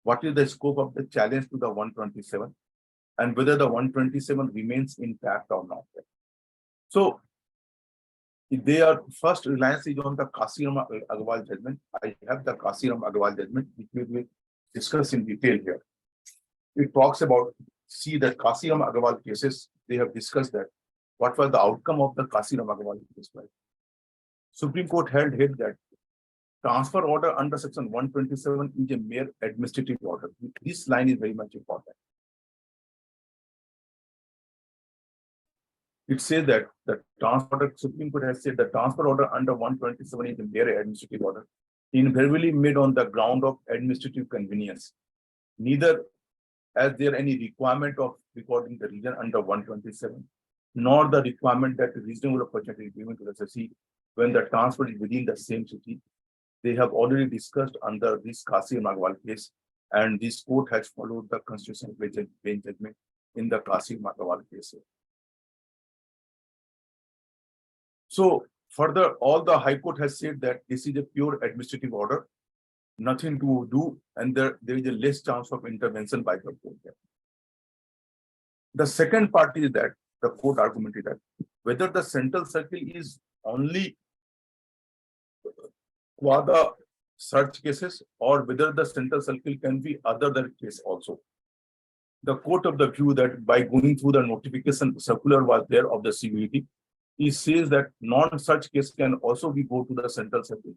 S1: what is the scope of the challenge to the 127, and whether the 127 remains intact or not. So they are first reliance is on the Kasiram Agarwal judgment. I have the Kasiram Agarwal judgment, which we will discuss in detail here. It talks about, see the Kasiram Agarwal cases, they have discussed that. What was the outcome of the Kasiram Agarwal case? Supreme Court held that transfer order under section 127 is a mere administrative order. This line is very much important. It says that the transfer order, Supreme Court has said the transfer order under 127 is a mere administrative order, invariably made on the ground of administrative convenience. Neither is there any requirement of recording the region under 127, nor the requirement that reasonable opportunity is given to the SSC when the transfer is within the same city. They have already discussed under this Kasiram Agarwal case, and this court has followed the constitutional bench judgment in the Kasiram Agarwal case. So further, all the High Court has said that this is a pure administrative order, nothing to do, and there is a less chance of intervention by the court. The second part is that the court argument is that whether the central circle is only for the search cases or whether the central circle can be other than case also. The court of the view that by going through the notification circular was there of the CVT, he says that non-search case can also be go to the central circle.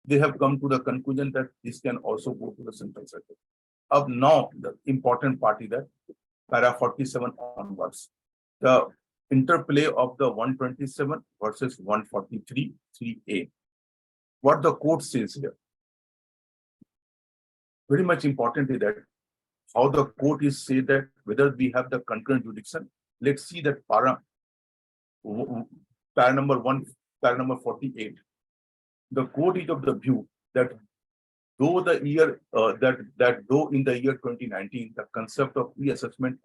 S1: They have come to the conclusion that this can also go to the central circle. Up now, the important part is that para 47 onwards, the interplay of the 127 versus 143 3A. What the court says here, very much important is that how the court is say that whether we have the concurrent jurisdiction. Let's see that para number 48. The court is of the view that though the year though in the year 2019 the concept of reassessment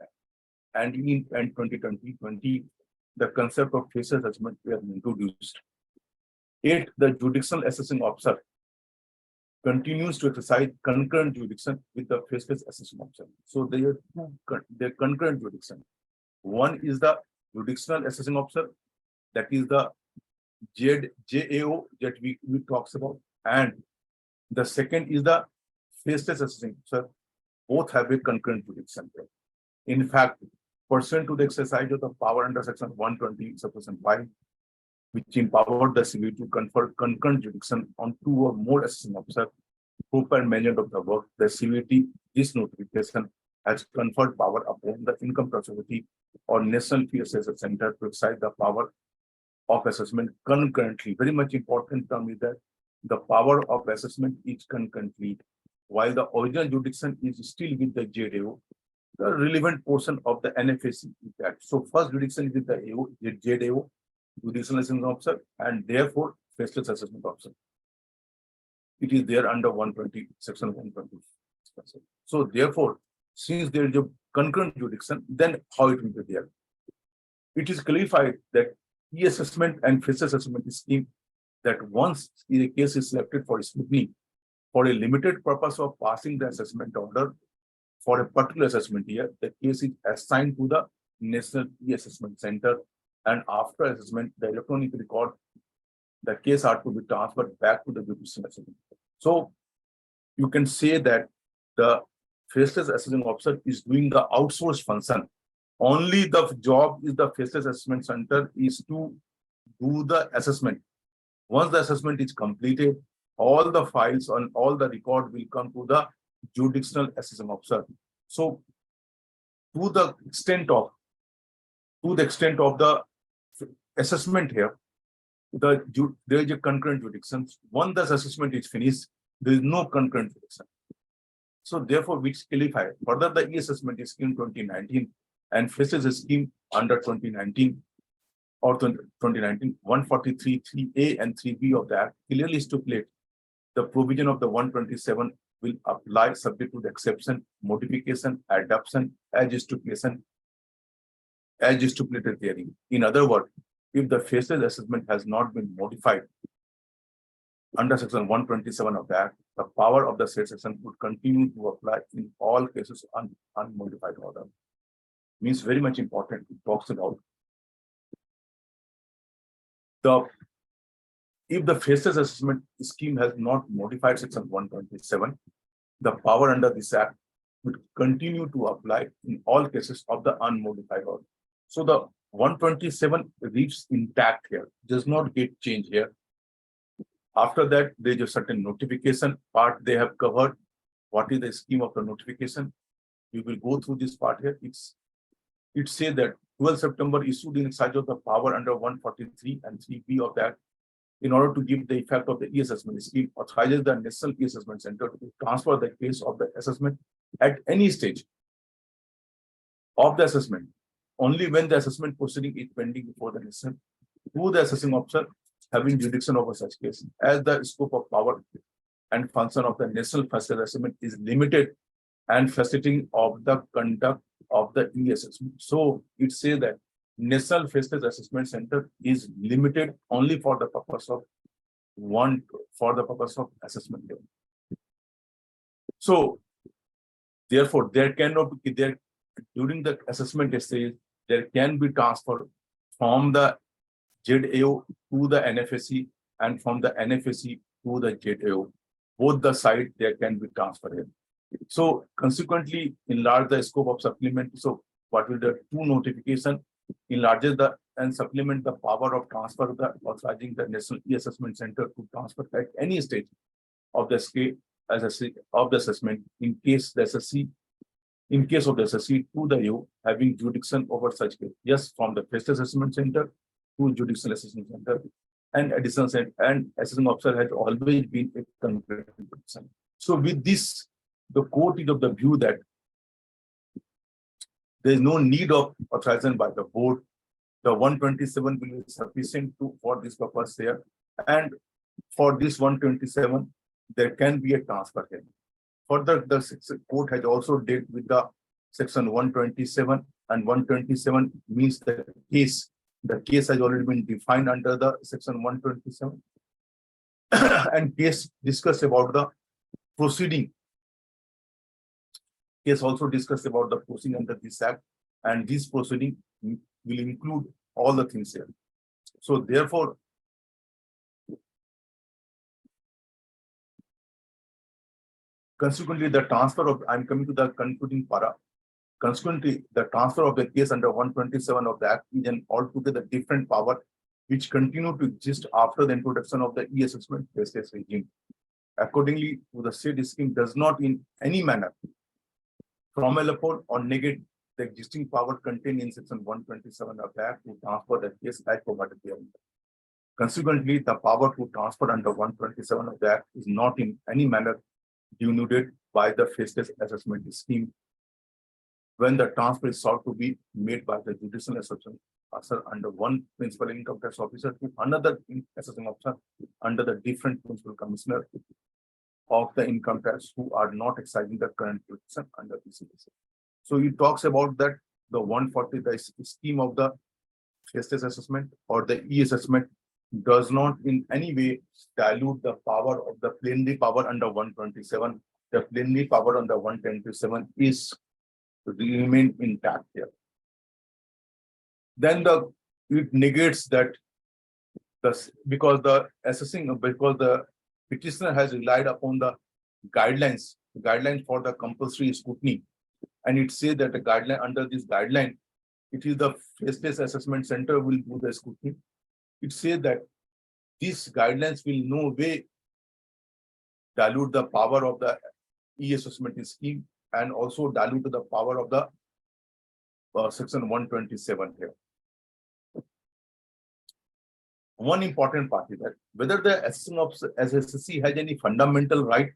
S1: and in 2020 the concept of face assessment were introduced. Yet the judicial assessing officer continues to exercise concurrent jurisdiction with the face assessing officer. So they are two concurrent jurisdiction. One is the judicial assessing officer, that is the JAO that we talks about, and the second is the face assessing officer. Both have a concurrent jurisdiction. In fact, pursuant to the exercise of the power under section 120 subsection 5, which empowered the CVT to confer concurrent jurisdiction on two or more assessing officers, group and management of the work, the CVT, this notification has conferred power upon the Income Tax Authority or National Fee Assessment Center to exercise the power of assessment concurrently. Very much important term is that the power of assessment is concurrently, while the original jurisdiction is still with the JAO. The relevant portion of the NFAC is that. So first jurisdiction is with the JAO, judicial assessment officer, and therefore faceless assessment officer. It is there under 120, section 120. So therefore, since there is a concurrent jurisdiction, then how it will be there? It is clarified that e-assessment and face assessment scheme that once a case is selected for scrutiny for a limited purpose of passing the assessment order for a particular assessment year, the case is assigned to the National E-Assessment Center, and after assessment, the electronic record, the case are to be transferred back to the judicial assessment. So you can say that the faceless assessing officer is doing the outsourced function. Only the job is the faceless assessment center is to do the assessment. Once the assessment is completed, all the files and all the record will come to the judicial assessing officer. So to the extent of the assessment here, there is a concurrent jurisdiction. Once the assessment is finished, there is no concurrent jurisdiction. So therefore, which clarify further the e-assessment scheme 2019 and faces a scheme under 2019 or 2019 143 3A and 3B of the Act clearly stipulate the provision of the 127 will apply subject to the exception, modification, adoption as stipulated therein. In other words, if the faceless assessment has not been modified under section 127 of the Act, the power of the said section would continue to apply in all cases unmodified order. Means very much important. It talks about if the faceless assessment scheme has not modified section 127, the power under this Act would continue to apply in all cases of the unmodified order. So the 127 reads intact here, does not get changed here. After that, there is a certain notification part they have covered. What is the scheme of the notification? We will go through this part here. It says that 12 September issued in exercise of the power under 143 and 3B of that in order to give the effect of the e-assessment scheme, authorizes the National E-Assessment Center to transfer the case of the assessment at any stage of the assessment, only when the assessment proceeding is pending before the national, to the assessing officer having jurisdiction over such case, as the scope of power and function of the national faceless assessment is limited and facilitating of the conduct of the e-assessment. So it says that National Faceless Assessment Center is limited only for the purpose of assessment. So therefore, there cannot be there during the assessment stage, there can be transfer from the ZAO to the NFSC and from the NFSC to the ZAO. Both the side there can be transferred. So consequently, enlarge the scope of supplement. So what will the two notification enlarges the and supplement the power of transfer of the authorizing the National E-Assessment Center to transfer at any stage of the scale as of the assessment in case the SSC of the SSC to the AO having jurisdiction over such case. Yes, from the Faceless Assessment Center to Judicial Assessment Center, and additional and assessing officer has always been a concurrent jurisdiction. So with this, the court is of the view that there is no need of authorization by the board. The 127 will be sufficient for this purpose here, and for this 127 there can be a transfer here. Further, the court has also dealt with the section 127, and 127 means the case. The case has already been defined under the section 127, and case discussed about the proceeding. Case also discussed about the proceeding under this Act, and this proceeding will include all the things here. So therefore, consequently, the transfer of, I'm coming to the concluding para. Consequently, the transfer of the case under 127 of the Act is an altogether different power which continue to exist after the introduction of the e-assessment faceless regime. Accordingly, the said scheme does not in any manner promulgate upon or negate the existing power contained in section 127 of the Act to transfer the case as provided therein. Consequently, the power to transfer under 127 of the Act is not in any manner denuded by the faceless assessment scheme when the transfer is sought to be made by the judicial assessment officer under one principal income tax officer to another assessing officer under the different principal commissioner of the income tax who are not exercising the current jurisdiction under this. So he talks about that the 140, the scheme of the faceless assessment or the e-assessment does not in any way dilute the power of the plenary power under 127. The plenary power under 127 is remain intact here. Then the it negates that because the petitioner has relied upon the guidelines for the compulsory scrutiny, and it says that the guideline under this guideline, it is the face-to-face assessment center will do the scrutiny. It says that these guidelines will no way dilute the power of the e-assessment scheme and also dilute the power of the section 127 here. One important part is that whether the assessing of SSC has any fundamental right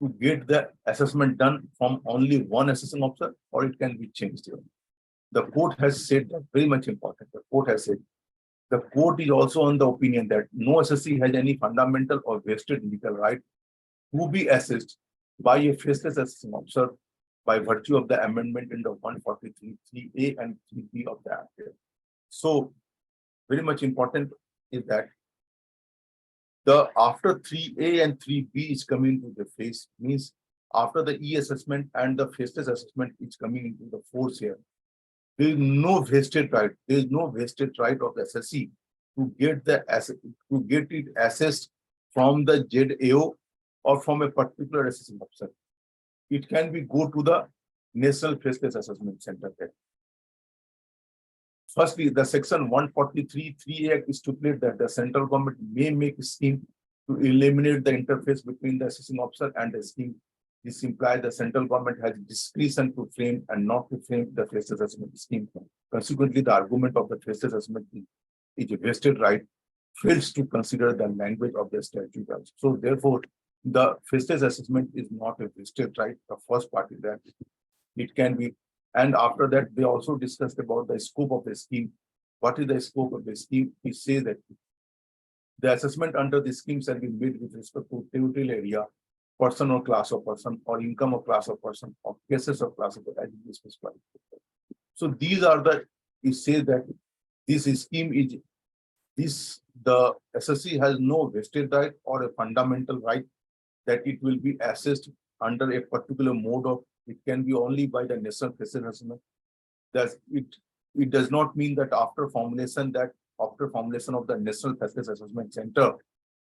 S1: to get the assessment done from only one assessing officer, or it can be changed here. The court has said that very much important. The court has said the court is also on the opinion that no SSC has any fundamental or vested legal right to be assessed by a faceless assessing officer by virtue of the amendment in the 143(3)(a) and 3(b) of the Act. So, very much important is that the after 3A and 3B is coming to the face, means after the e-assessment and the faceless assessment is coming into the force here. There is no vested right. There is no vested right of the SSC to get it assessed from the ZAO or from a particular assessing officer. It can be go to the National Faceless Assessment Center there. Firstly, the section 143(3)(a) Act stipulates that the central government may make a scheme to eliminate the interface between the assessing officer and the scheme. This implies the central government has discretion to frame and not to frame the faceless assessment scheme. Consequently, the argument of the faceless assessment is a vested right fails to consider the language of the statute. So, therefore, the faceless assessment is not a vested right. The first part is that it can be. And after that, they also discussed about the scope of the scheme. What is the scope of the scheme? We say that the assessment under the scheme shall be made with respect to territorial area, person or class of person, or income of class of person, or cases of class of person. So these are the, it says that this scheme is the SSC has no vested right or a fundamental right that it will be assessed under a particular mode of. It can be only by the national faceless assessment. It does not mean that after formulation of the National Faceless Assessment Center,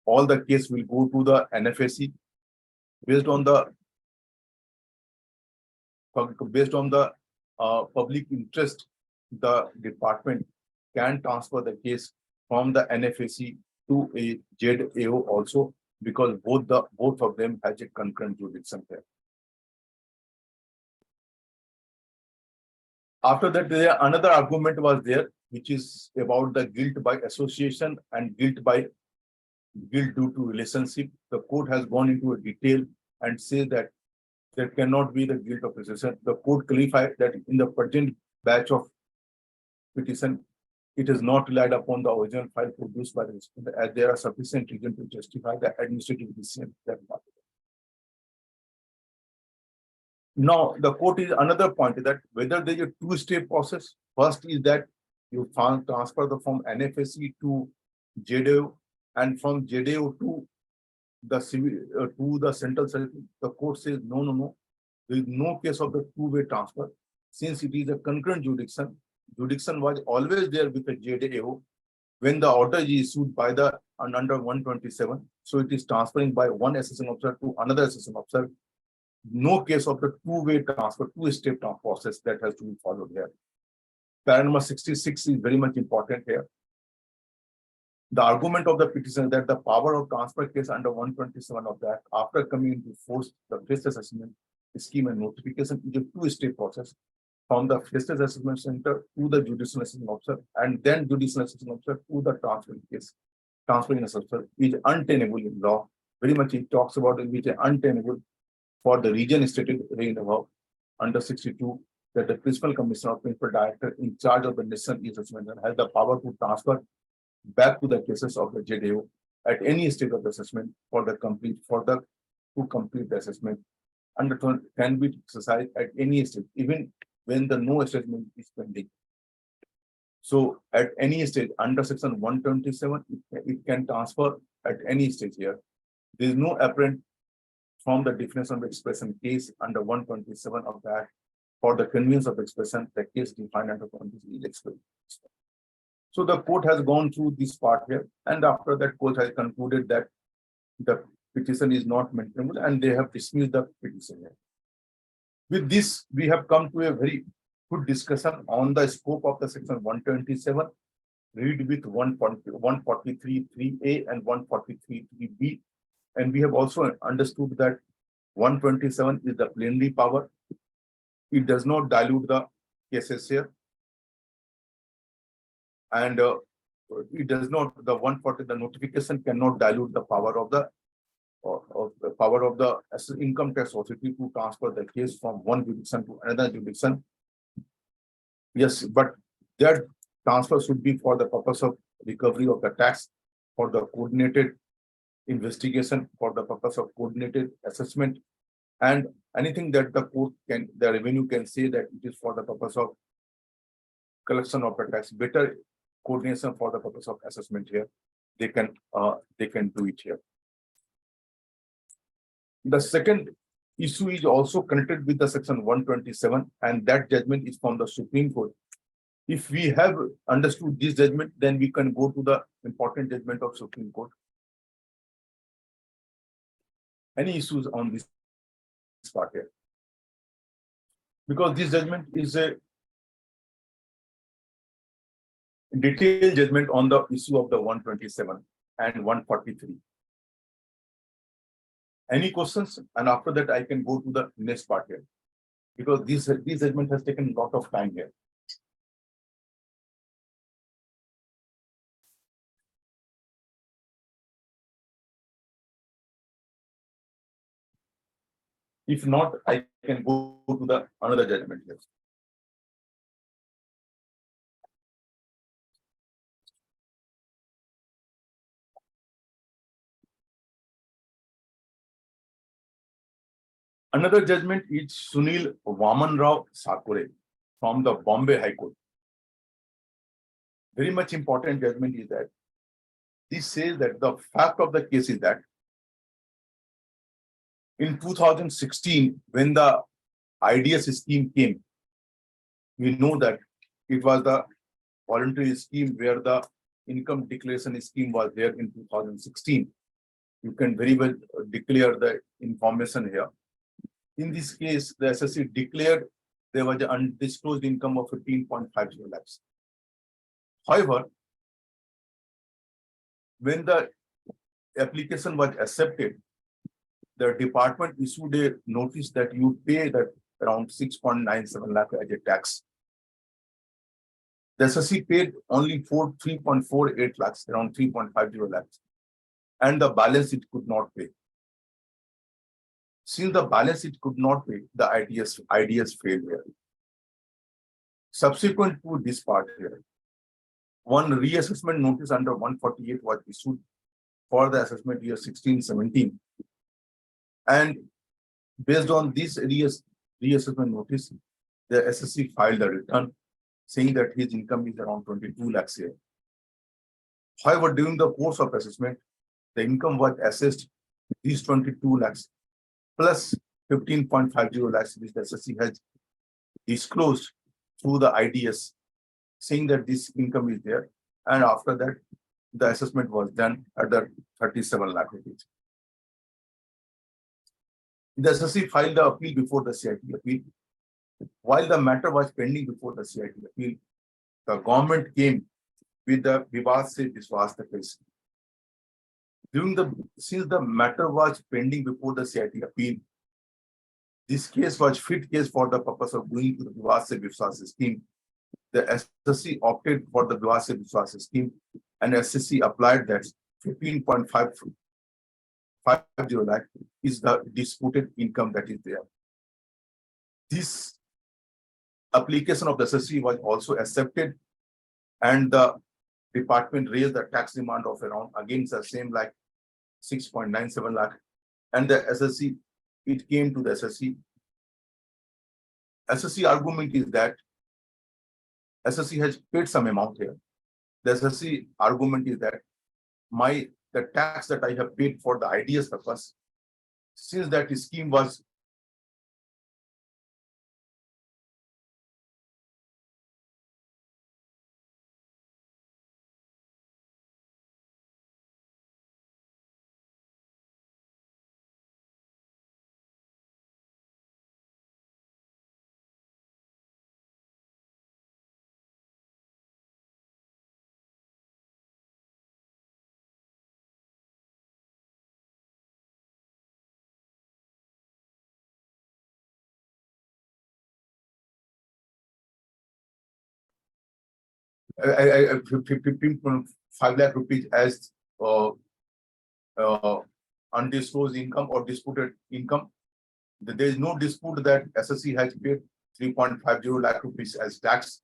S1: all the case will go to the NFAC based on the public interest. The department can transfer the case from the NFAC to a ZAO also, because both of them has a concurrent jurisdiction there. After that, another argument was there, which is about the guilt by association and guilt due to relationship. The court has gone into a detail and says that there cannot be the guilt of association. The court clarified that in the present batch of petition, it is not relied upon the original file produced by the respondent, as there are sufficient reasons to justify the administrative decision that part. Now, the court is another point that whether there is a two-step process. First is that you transfer the from NFAC to ZAO, and from ZAO to the central circuit. The court says no. There is no case of the two-way transfer, since it is a concurrent jurisdiction. Jurisdiction was always there with the ZAO when the order is issued by the under 127. So it is transferring by one assessing officer to another assessing officer. No case of the two-way transfer, two-step process that has to be followed here. Paragraph number 66 is very much important here. The argument of the petition that the power of transfer case under 127 of that, after coming into force, the faceless assessment scheme and notification is a two-step process from the faceless assessment center to the judicial assessment officer, and then judicial assessment officer to the transferring case. Transferring assessor is untenable in law. Very much it talks about it, which is untenable for the region stated in above under 62, that the principal commissioner or principal director in charge of the national assessment has the power to transfer back to the cases of the ZAO at any stage of the assessment to complete the assessment, and can be exercised at any stage, even when the no assessment is pending. So at any stage under section 127, it can transfer at any stage here. There is no apparent from the definition of expression case under 127 of that. For the convenience of expression, the case defined under 127 is explained. So the court has gone through this part here, and after that, court has concluded that the petition is not maintainable, and they have dismissed the petition here. With this, we have come to a very good discussion on the scope of the section 127, read with 143(3)A and 143(3)B. And we have also understood that 127 is the plenary power. It does not dilute the cases here. And it does not, the 140, the notification cannot dilute the power of the income tax authority to transfer the case from one jurisdiction to another jurisdiction. Yes, but that transfer should be for the purpose of recovery of the tax, for the coordinated investigation, for the purpose of coordinated assessment, and anything that the court can, the revenue can say that it is for the purpose of collection of the tax, better coordination for the purpose of assessment here. They can do it here. The second issue is also connected with the section 127, and that judgment is from the Supreme Court. If we have understood this judgment, then we can go to the important judgment of Supreme Court. Any issues on this part here? Because this judgment is a detailed judgment on the issue of the 127 and 143. Any questions? And after that, I can go to the next part here, because this judgment has taken a lot of time here. If not, I can go to the another judgment here. Another judgment is Sunil Wamanrao from the Bombay High Court. Very much important judgment is that this says that the fact of the case is that in 2016, when the IDS scheme came, we know that it was the voluntary scheme where the income declaration scheme was there in 2016. You can very well declare the information here. In this case, the SSC declared there was an undisclosed income of 15.50 lakhs. However, when the application was accepted, the department issued a notice that you pay that around 6.97 lakh as a tax. The SSC paid only 3.48 lakhs, around 3.50 lakhs, and the balance it could not pay. Since the balance it could not pay, the IDS failed here. Subsequent to this part here, one reassessment notice under 148 was issued for the assessment year 16-17. And based on this reassessment notice, the SSC filed a return saying that his income is around 22 lakhs here. However, during the course of assessment, the income was assessed these 22 lakhs plus 15.50 lakhs, which the SSC has disclosed through the IDS, saying that this income is there. And after that, the assessment was done at the 37 lakh rupees. The SSC filed the appeal before the CIT appeal. While the matter was pending before the CIT appeal, the government came with the Vivad se Vishwas case. Since the matter was pending before the CIT appeal, this case was fit case for the purpose of going to the Vivad se Vishwas scheme. The SSC opted for the Vivad se Vishwas scheme, and SSC applied that 15.50 lakh is the disputed income that is there. This application of the SSC was also accepted, and the department raised the tax demand of around against the same like 6.97 lakh, and the SSC, it came to the SSC. SSC argument is that SSC has paid some amount here. The SSC argument is that the tax that I have paid for the IDS purpose, since that scheme was 15.5 lakh rupees as undisclosed income or disputed income. There is no dispute that SSC has paid 3.50 lakh rupees as tax.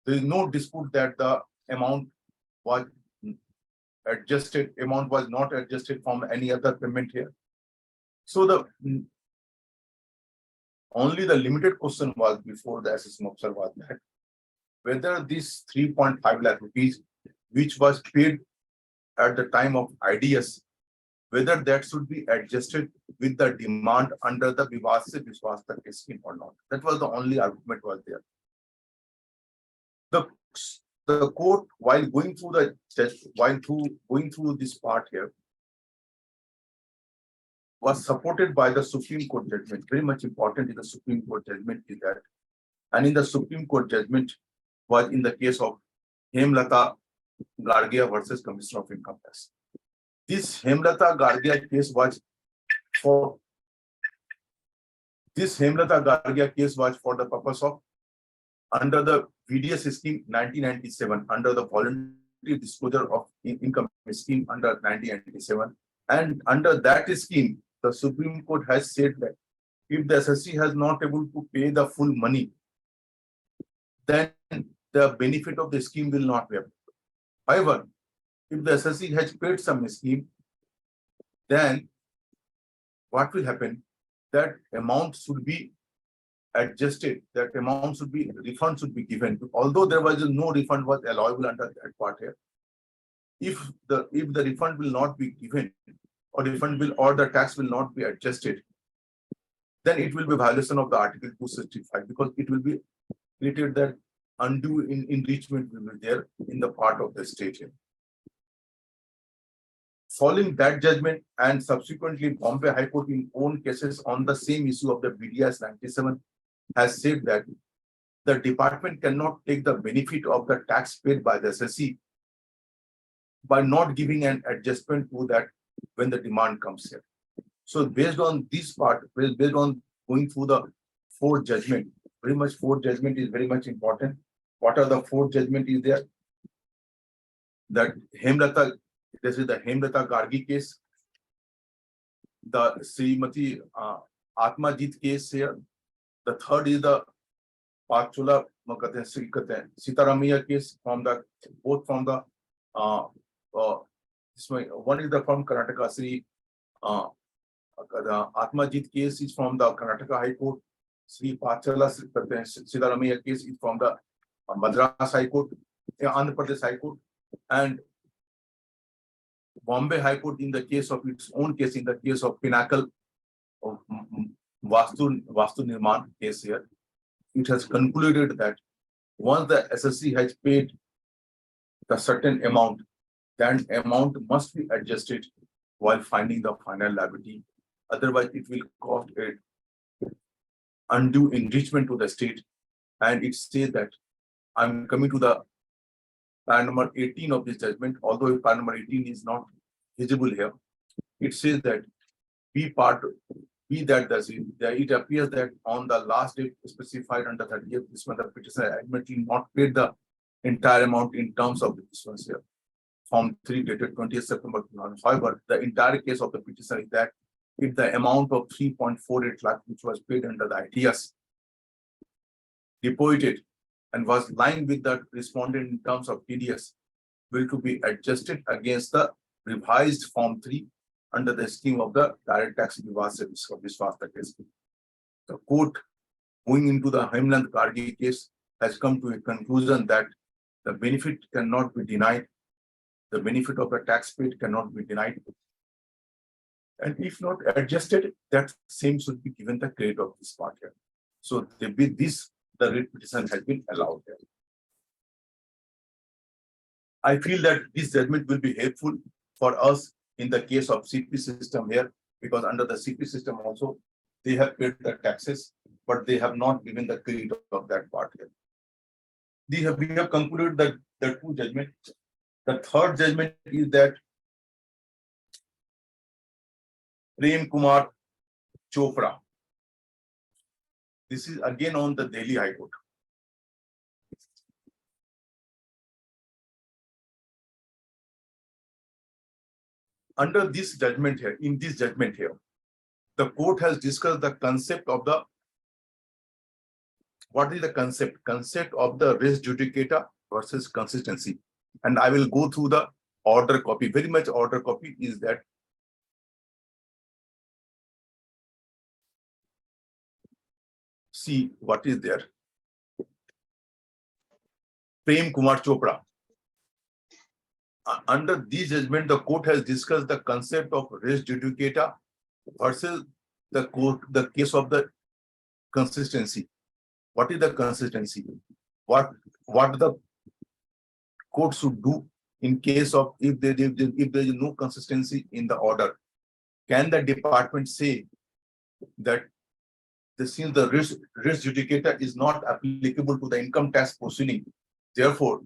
S1: There is no dispute that the amount was adjusted, amount was not adjusted from any other payment here. So the only the limited question was before the assessment officer was that whether this 3.5 lakh rupees, which was paid at the time of IDS, whether that should be adjusted with the demand under the Vivad se Vishwas Tak scheme or not. That was the only argument was there. The court, while going through the test, going through this part here, was supported by the Supreme Court judgment. Very much important in the Supreme Court judgment is that, and in the Supreme Court judgment was in the case of Hemlata Gargia versus Commissioner of Income Tax. This Hemlata Gargia case was for the purpose of under the VDS scheme 1997, under the voluntary disclosure of income scheme under 1997, and under that scheme, the Supreme Court has said that if the SSC has not able to pay the full money, then the benefit of the scheme will not be available. However, if the SSC has paid some scheme, then what will happen? That amount should be adjusted, that amount should be, refund should be given. Although there was no refund was allowable under that part here. If the refund will not be given, or the tax will not be adjusted, then it will be violation of the Article 265, because it will be treated that undue enrichment will be there in the part of the state here. Following that judgment and subsequently Bombay High Court in own cases on the same issue of the BDS 97 has said that the department cannot take the benefit of the tax paid by the SSC by not giving an adjustment to that when the demand comes here. So based on this part, based on going through the fourth judgment, very much fourth judgment is very much important. What are the fourth judgment is there? That Hemlata, this is the Hemlata Gargi case, the Srimati Atmajit case here. The third is the Pachula Sitaramaya case from the both from the one is the from Karnataka. Sri the Atmajit case is from the Karnataka High Court. Sri Pachala Sitaramaya case is from the Madras High Court, Andhra Pradesh High Court, and Bombay High Court in the case of its own case, in the case of Pinnacle of Vastu Nirman case here. It has concluded that once the SSC has paid the certain amount, that amount must be adjusted while finding the final liability. Otherwise, it will cause a undue enrichment to the state. And it says that I'm coming to the para number 18 of this judgment, although para number 18 is not visible here. It says that it appears that on the last date specified under 30th this month, the petitioner admittedly not paid the entire amount in terms of the issuance here. Form 3 dated 20th September. However, the entire case of the petitioner is that if the amount of 3.48 lakh which was paid under the ITS deposited and was lying with the respondent in terms of TDS will to be adjusted against the revised Form 3 under the scheme of the direct tax Vivad se Vishwas Tak scheme. The court, going into the Hemlata Gargi case, has come to a conclusion that the benefit cannot be denied. The benefit of the tax paid cannot be denied. And if not adjusted, that same should be given the credit of this part here. So with this, the writ petition has been allowed here. I feel that this judgment will be helpful for us in the case of CP system here, because under the CP system also, they have paid the taxes, but they have not given the credit of that part here. We have concluded that the two judgments. The third judgment is that Prem Kumar Chopra. This is again on the Delhi High Court. under this judgment here, in this judgment here, the court has discussed the concept of the, what is the concept? Concept of the res judicata versus consistency. And I will go through the order copy. Very much order copy is that. See what is there. Prem Kumar Chopra. Under this judgment, the court has discussed the concept of res judicata versus the case of the consistency. What is the consistency? What the court should do in case of if there is no consistency in the order? Can the department say that since the res judicata is not applicable to the income tax proceeding, therefore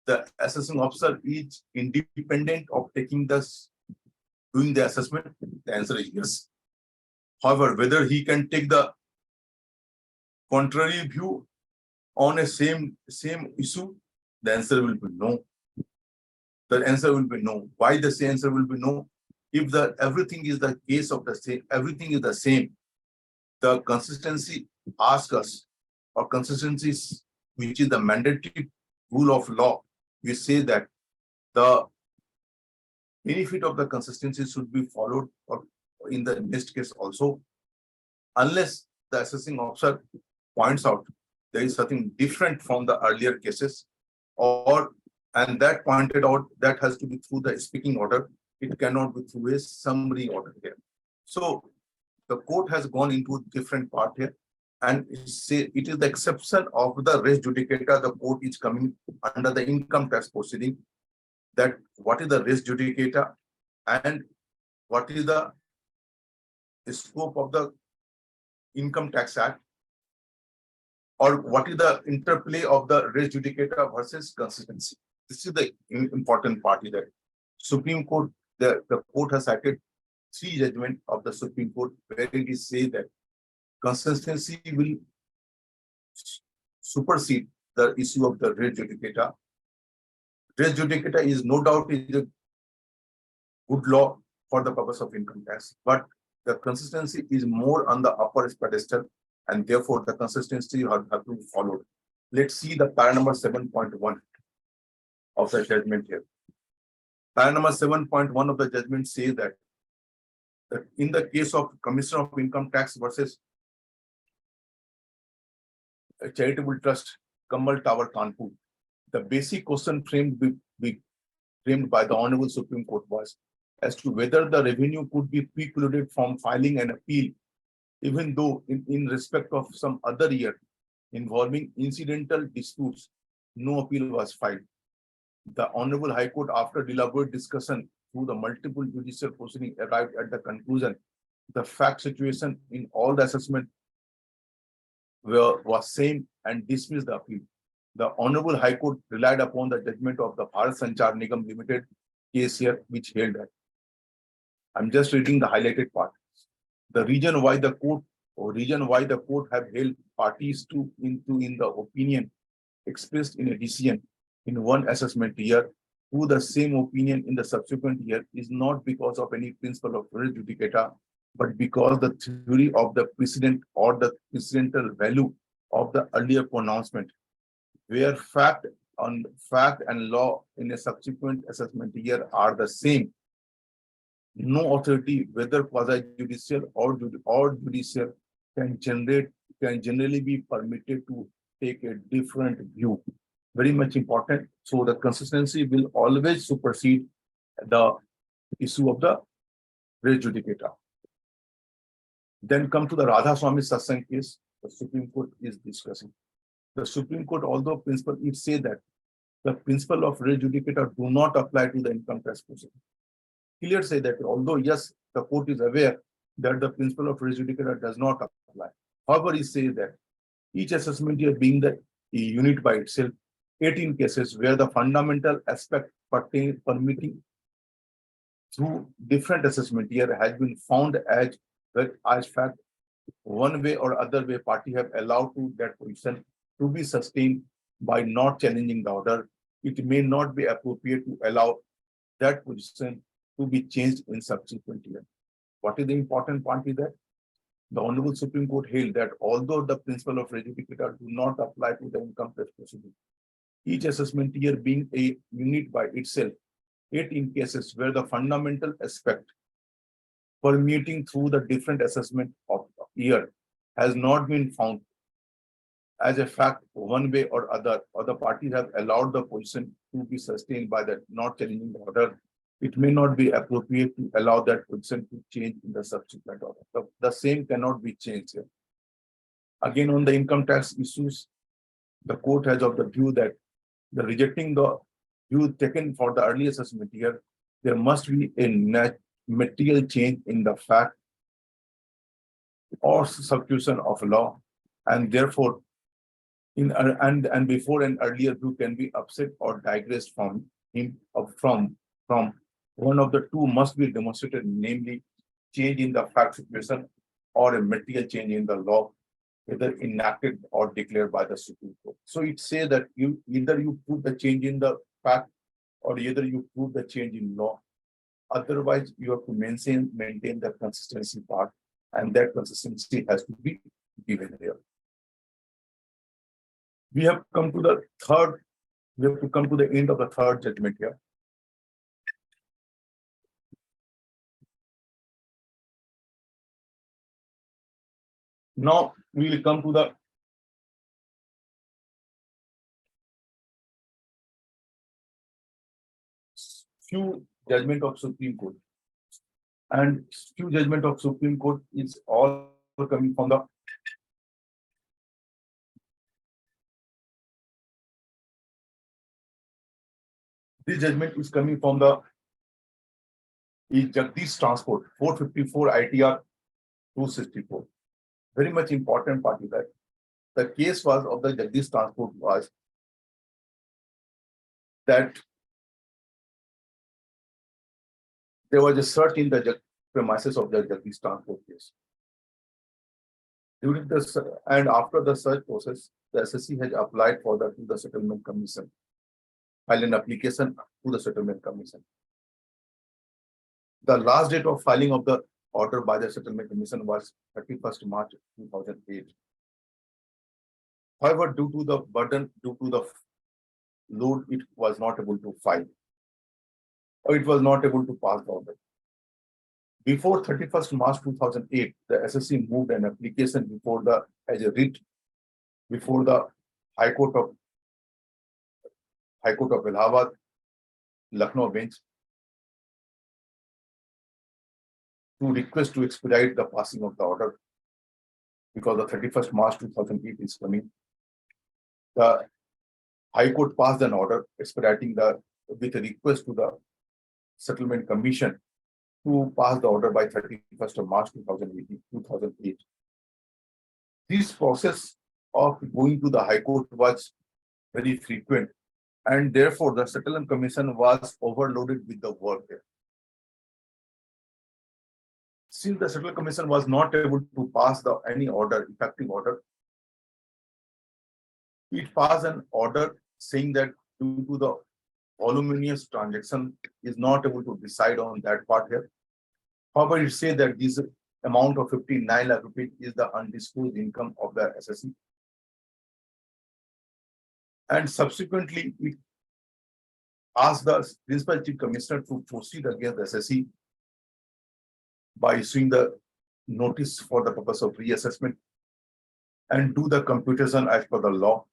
S1: the assessing officer is independent of doing the assessment? The answer is yes. However, whether he can take the contrary view on a same issue, the answer will be no. The answer will be no. Why the answer will be no? If everything is the case of the same, everything is the same, the consistency asks us, or consistency, which is the mandatory rule of law, we say that the benefit of the consistency should be followed, or in the next case also, unless the assessing officer points out there is something different from the earlier cases, and that pointed out that has to be through the speaking order. It cannot be through a summary order here. So the court has gone into a different part here, and say it is the exception of the res judicata. The court is coming under the income tax proceeding. That what is the res judicata and what is the scope of the Income Tax Act, or what is the interplay of the res judicata versus consistency. This is the important part here. Supreme Court, the court has cited 3 judgments of the Supreme Court where it is said that consistency will supersede the issue of the res judicata. Res judicata is no doubt is a good law for the purpose of income tax, but the consistency is more on the upper pedestal, and therefore the consistency have to be followed. Let's see the para number 7.1 of the judgment here. Para number 7.1 of the judgment says that in the case of Commissioner of Income Tax versus a charitable trust, Kamal Tower, Kanpur, the basic question framed by the Honorable Supreme Court was as to whether the revenue could be precluded from filing an appeal, even though in respect of some other year involving incidental disputes, no appeal was filed. The Honorable High Court, after deliberate discussion through the multiple judicial proceedings, arrived at the conclusion the fact situation in all the assessment was same and dismissed the appeal. The Honorable High Court relied upon the judgment of the Bharat Sanchar Nigam Limited case here, which held that. I'm just reading the highlighted part. The reason why the court have held parties in the opinion expressed in a decision in one assessment year to the same opinion in the subsequent year is not because of any principle of res judicata, but because the theory of the precedent or the precedental value of the earlier pronouncement, where fact and law in a subsequent assessment year are the same. No authority, whether quasi-judicial or judicial, can generally be permitted to take a different view. Very much important. So the consistency will always supersede the issue of the res judicata. Then come to the Radha Swami Satsang case. The Supreme Court is discussing. The Supreme Court, although principle, it says that the principle of res judicata do not apply to the income tax proceeding. Clear say that although yes, the court is aware that the principle of res judicata does not apply. However, he says that each assessment year being the unit by itself, 18 cases where the fundamental aspect permitting through different assessment year has been found as fact, one way or other way party have allowed to that position to be sustained by not challenging the order. It may not be appropriate to allow that position to be changed in subsequent year. What is the important point is that the Honorable Supreme Court held that although the principle of res judicata do not apply to the income tax procedure, each assessment year being a unit by itself, yet in cases where the fundamental aspect permeating through the different assessment of year has not been found as a fact one way or other, or the parties have allowed the position to be sustained by the not challenging the order, it may not be appropriate to allow that position to change in the subsequent order. The same cannot be changed here. Again, on the income tax issues, the court has of the view that the rejecting the view taken for the early assessment year, there must be a material change in the fact or substitution of law, and therefore and before an earlier view can be upset or digressed from one of the two must be demonstrated, namely change in the fact situation or a material change in the law, whether enacted or declared by the Supreme Court. So it says that either you prove the change in the fact or either you prove the change in law. Otherwise, you have to maintain the consistency part, and that consistency has to be given here. We have come to the end of the third judgment here. Now we will come to the few judgment of Supreme Court, and few judgment of Supreme Court is all coming from the this judgment is coming from the Jagdish Transport 454 ITR 264. Very much important part is that the case was of the Jagdish Transport was that there was a search in the premises of the Jagdish Transport case. During this and after the search process, the SSC has applied for to the Settlement Commission, filed an application to the Settlement Commission. The last date of filing of the order by the Settlement Commission was 31st March 2008. However, due to the burden, due to the load, it was not able to file, or it was not able to pass the order. Before 31st March 2008, the SSC moved an application before the as a writ before the High Court of Allahabad, Lucknow bench, to request to expedite the passing of the order, because the 31st March 2008 is coming. The High Court passed an order expediting with a request to the Settlement Commission to pass the order by 31st of March 2008. This process of going to the High Court was very frequent, and therefore the Settlement Commission was overloaded with the work there. Since the Settlement Commission was not able to pass any effective order, it passed an order saying that due to the voluminous transaction is not able to decide on that part here. However, it says that this amount of 59 lakh rupees is the undisclosed income of the SSC. And subsequently, it asked the Principal Chief Commissioner to proceed against the SSC by issuing the notice for the purpose of reassessment and do the computation as per the law,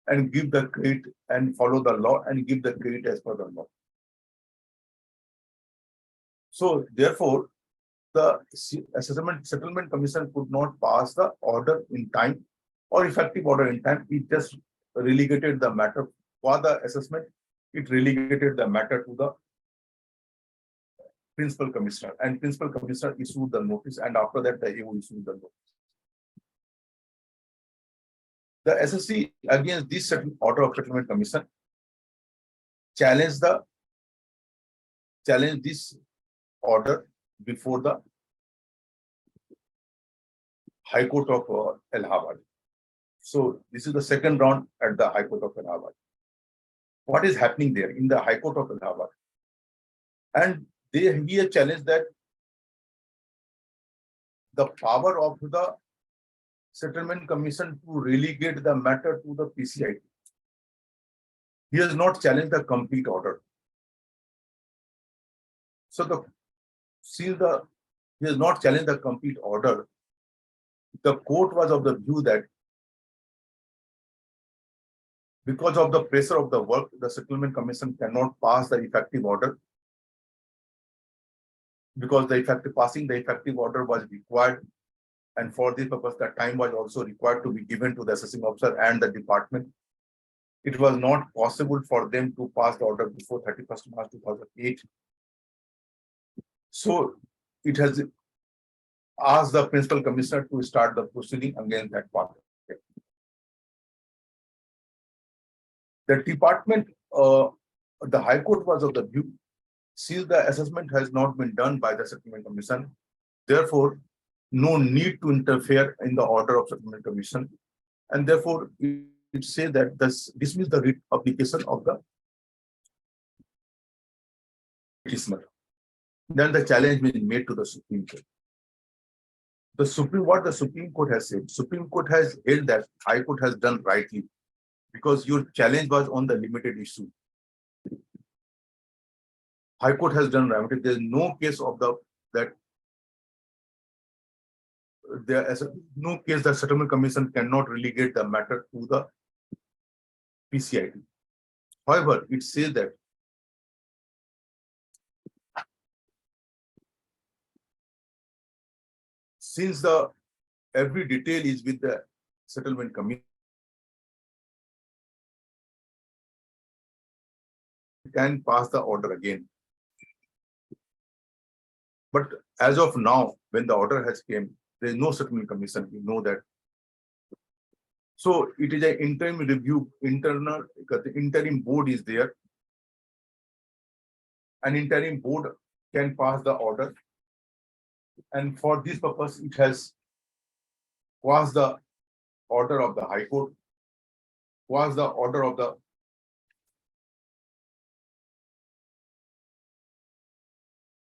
S1: and give the credit and follow the law and give the credit as per the law. So therefore, the Settlement Commission could not pass the order in time or effective order in time. It just relegated the matter for the assessment. It relegated the matter to the Principal Commissioner, and Principal Commissioner issued the notice, and after that the AO issued the notice. The SSC against this order of Settlement Commission challenged this order before the High Court of Allahabad. So this is the second round at the High Court of Allahabad. What is happening there in the High Court of Allahabad? And he has challenged that the power of the settlement commission to relegate the matter to the PCIT. He has not challenged the complete order. So he has not challenged the complete order. The court was of the view that because of the pressure of the work, the settlement commission cannot pass the effective order, because passing the effective order was required, and for this purpose the time was also required to be given to the assessing officer and the department. It was not possible for them to pass the order before 31st March 2008. So it has asked the principal commissioner to start the proceeding against that party. The department, the High Court was of the view, since the assessment has not been done by the settlement commission, therefore no need to interfere in the order of settlement commission, and therefore it says that dismiss the writ application of the petitioner. Then the challenge is made to the Supreme Court. What the Supreme Court has said, Supreme Court has held that High Court has done rightly, because your challenge was on the limited issue. High Court has done right. There is no case of the settlement commission cannot relegate the matter to the PCIT. However, it says that since every detail is with the settlement commission, can pass the order again. But as of now, when the order has came, there is no settlement commission. You know that. So it is an interim review, the interim board is there. An interim board can pass the order. And for this purpose, it has quashed the order of the High Court, quashed the order of the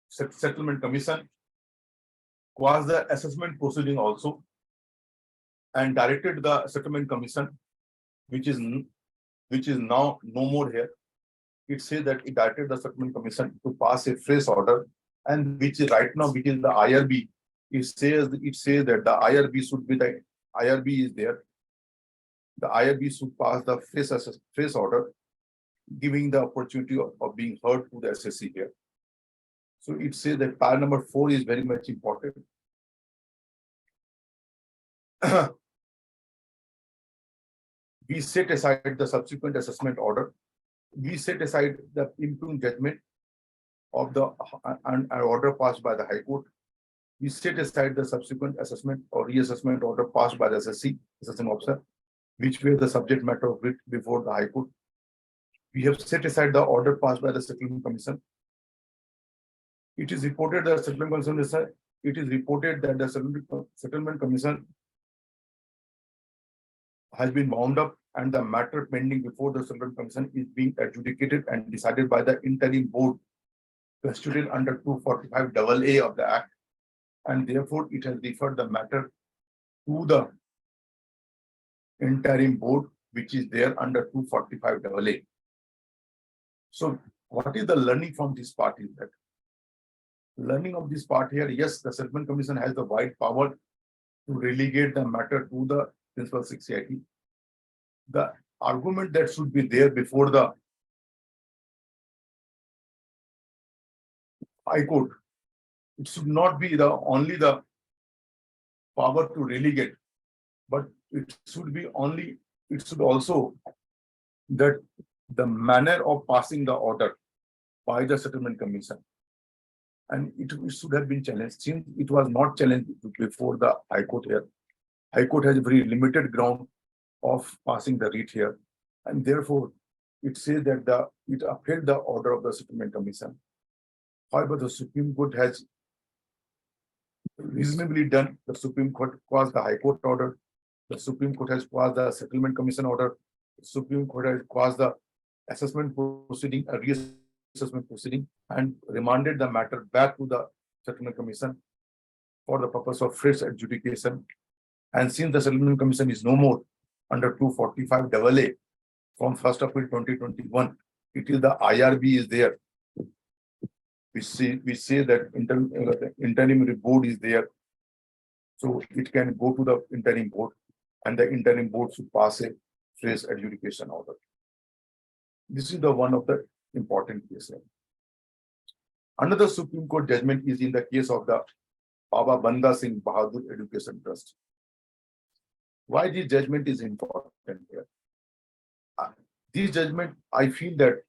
S1: settlement commission, quashed the assessment proceeding also, and directed the settlement commission, which is now no more here. It says that it directed the settlement commission to pass a fresh order, and which is right now, which is the IRB. It says that the IRB should be the IRB is there. The IRB should pass the fresh order, giving the opportunity of being heard to the SSC here. So it says that para number 4 is very much important. We set aside the subsequent assessment order. We set aside the impugned judgment of the an order passed by the High Court. We set aside the subsequent assessment or reassessment order passed by the SSC, assessing officer, which were the subject matter of writ before the High Court. We have set aside the order passed by the settlement commission. It is reported that the settlement commission has been wound up, and the matter pending before the settlement commission is being adjudicated and decided by the interim board constituted under 245 AA of the Act, and therefore it has referred the matter to the interim board, which is there under 245 AA. So what is the learning from this part is that learning of this part here, yes, the settlement commission has the wide power to relegate the matter to the principal CIT. The argument that should be there before the High Court, it should not be only the power to relegate, but it should also that the manner of passing the order by the settlement commission. And it should have been challenged. Since it was not challenged before the High Court here, High Court has a very limited ground of passing the writ here, and therefore it says that it upheld the order of the settlement commission. However, the Supreme Court has reasonably done. The Supreme Court quashed the High Court order. The Supreme Court has quashed the settlement commission order. The Supreme Court has quashed the assessment proceeding, reassessment proceeding and remanded the matter back to the Settlement Commission for the purpose of fresh adjudication. And since the Settlement Commission is no more under 245 AA from 1st April 2021, it is the IRB is there. We say that the interim board is there. So it can go to the interim board and the interim board should pass a fresh adjudication order. This is the one of the important cases. Another Supreme Court judgment is in the case of the Baba Banda Singh Bahadur Education Trust. Why this judgment is important here? This judgment, I feel that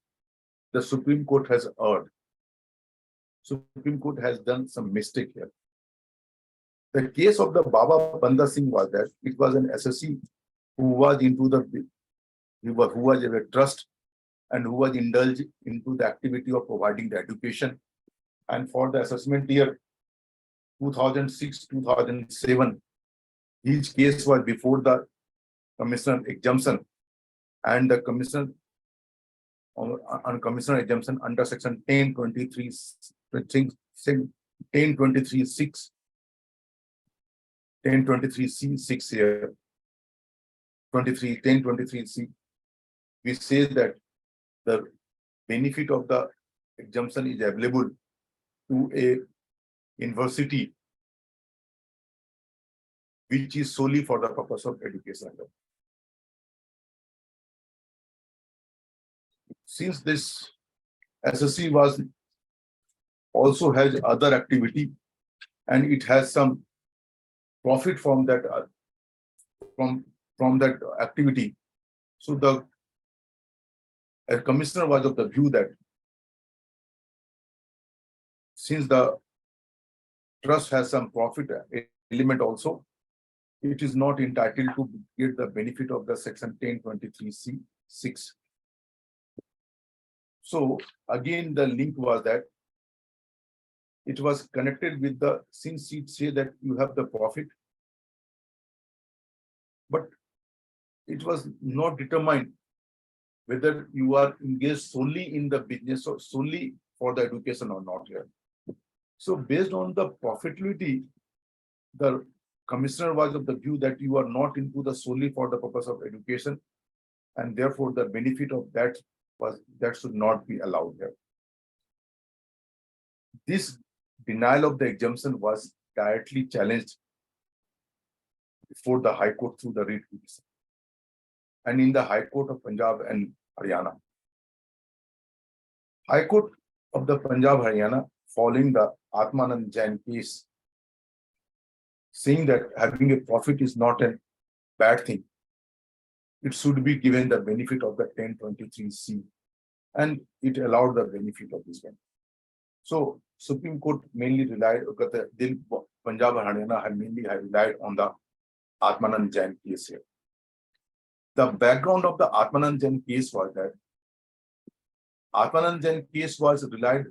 S1: the Supreme Court has erred. Supreme Court has done some mistake here. The case of the Baba Banda Singh was that it was an SSC who was into the who was a trust and who was indulged into the activity of providing the education. And for the assessment year 2006-2007, his case was before the Commissioner Exemption, and the Commissioner on Commissioner Exemption under Section 1023C6 here, 1023C, we say that the benefit of the exemption is available to a university which is solely for the purpose of education. Since this SSC was also has other activity and it has some profit from that from that activity, so the commissioner was of the view that since the trust has some profit element also, it is not entitled to get the benefit of the Section 1023C6. So again, the link was that it was connected with the, since it say that you have the profit, but it was not determined whether you are engaged solely in the business or solely for the education or not here. So based on the profitability, the commissioner was of the view that you are not into the solely for the purpose of education, and therefore the benefit of that should not be allowed here. This denial of the exemption was directly challenged before the High Court through the writ petition, and in the High Court of Punjab and Haryana. High Court of the Punjab Haryana, following the Atmanand Jain case, saying that having a profit is not a bad thing, it should be given the benefit of the 1023C, and it allowed the benefit of this one. So Supreme Court mainly relied, Punjab and Haryana have mainly relied on the Atmanand Jain case here. The background of the Atmanand Jain case was that Atmanand Jain case was relied.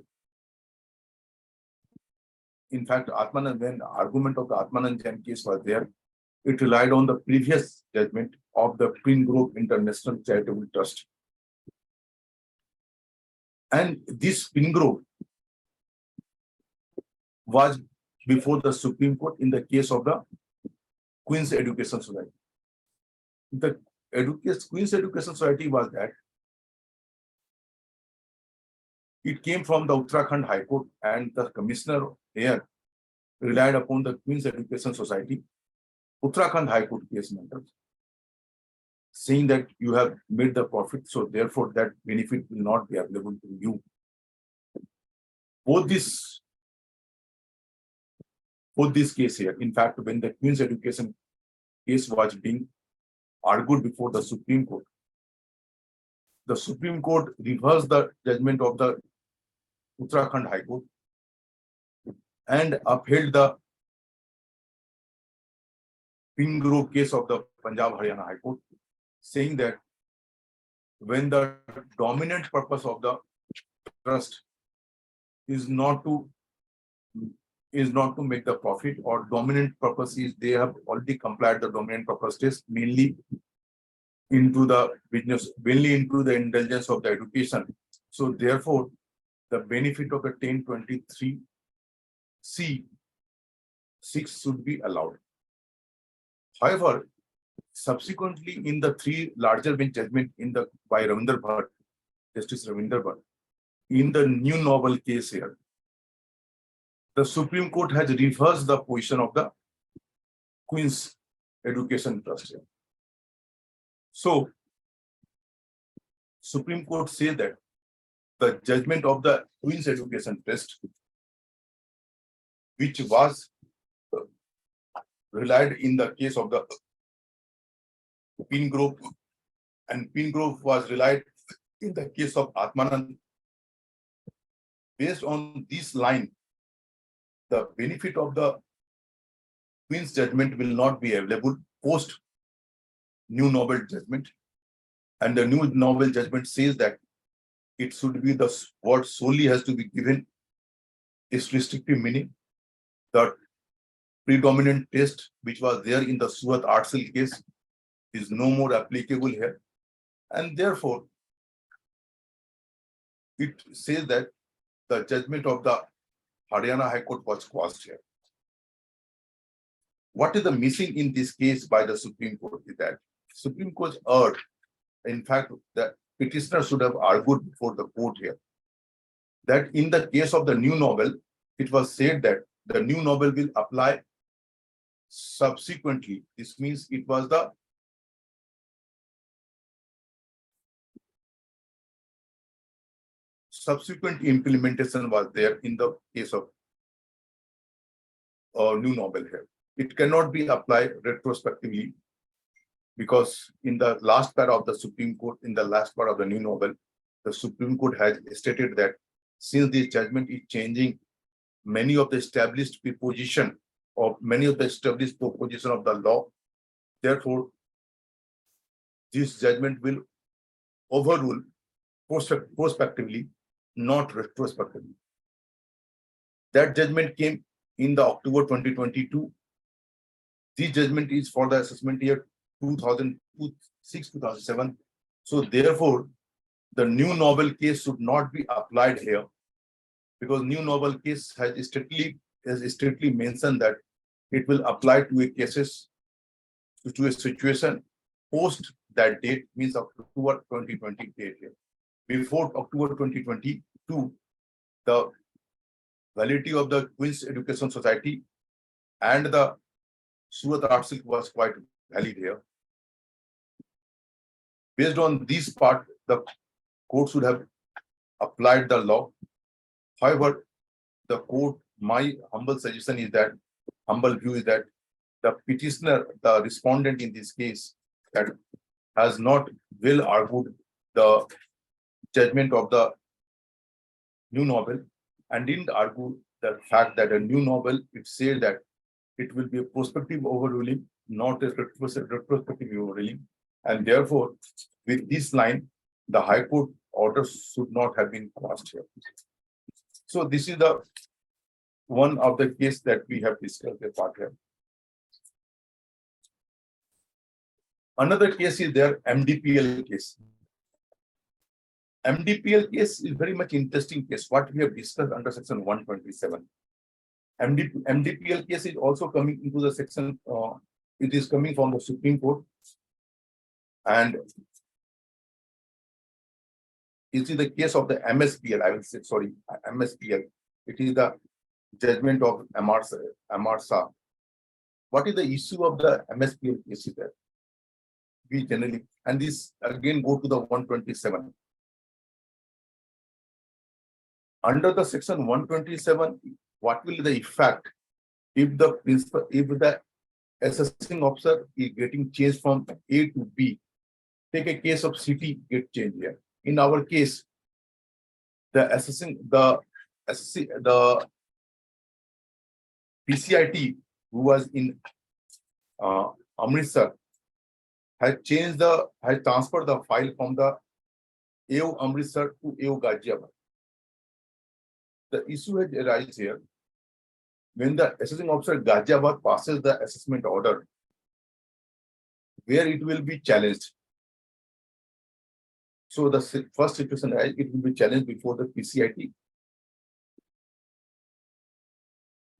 S1: In fact, when the argument of the Atmanand Jain case was there, it relied on the previous judgment of the Twin Group International Charitable Trust. And this Twin Group was before the Supreme Court in the case of the Queen's Education Society. The Queen's Education Society was that it came from the Uttarakhand High Court, and the commissioner here relied upon the Queen's Education Society, Uttarakhand High Court case matters, saying that you have made the profit, so therefore that benefit will not be available to you. Both this case here, in fact, when the Queen's Education case was being argued before the Supreme Court reversed the judgment of the Uttarakhand High Court and upheld the Twin Group case of the Punjab Haryana High Court, saying that when the dominant purpose of the trust is not to make the profit, or dominant purpose is they have already complied the dominant purpose test, mainly into the business, mainly into the indulgence of the education. So therefore, the benefit of the 1023C 6 should be allowed. However, subsequently in the three larger bench judgment by Ravinder Bhatt, Justice Ravinder Bhatt, in the new novel case here, the Supreme Court has reversed the position of the Queen's Education Trust here. So, Supreme Court says that the judgment of the Queen's Education Trust, which was relied in the case of the Pin Group, and Pin Group was relied in the case of Atmanand. Based on this line, the benefit of the Queen's judgment will not be available post new novel judgment. And the new novel judgment says that it should be the word solely has to be given its restrictive meaning. The predominant test which was there in the Surat Artsel case is no more applicable here. And therefore, it says that the judgment of the Haryana High Court was quashed here. What is the missing in this case by the Supreme Court is that Supreme Court urged, in fact, the petitioner should have argued before the court here, that in the case of the new novel, it was said that the new novel will apply subsequently. This means it was the subsequent implementation was there in the case of new novel here. It cannot be applied retrospectively because in the last part of the Supreme Court, in the last part of the new novel, the Supreme Court has stated that since this judgment is changing many of the established proposition of the law, therefore, this judgment will overrule prospectively, not retrospectively. That judgment came in the October 2022. This judgment is for the assessment year 2006-2007. So therefore, the new novel case should not be applied here because new novel case has strictly mentioned that it will apply to a cases to a situation post that date, means October 2020 date here. Before October 2022, the validity of the Queen's Education Society and the Surat Artsel was quite valid here. Based on this part, the court should have applied the law. However, the court, my humble suggestion is that, humble view is that the petitioner, the respondent in this case, that has not well argued the judgment of the new novel and didn't argue the fact that a new novel, it said that it will be a prospective overruling, not a retrospective overruling. And therefore, with this line, the High Court order should not have been passed here. So this is the one of the case that we have discussed apart here. Another case is there, MDPL case. MDPL case is very much interesting case, what we have discussed under section 127. MDPL case is also coming into the section, it is coming from the Supreme Court. And it is the case of the MSPL, I will say, sorry, MSPL. It is the judgment of Amarsa. What is the issue of the MSPL case is there? We generally, and this again go to the 127. Under the section 127, what will be the effect if the principal, if the assessing officer is getting changed from A to B? Take a case of city get changed here. In our case, the PCIT who was in Amritsar has transferred the file from the AO Amritsar to AO Ghaziabad. The issue has arises here when the assessing officer Ghaziabad passes the assessment order, where it will be challenged. So the first situation, it will be challenged before the PCIT,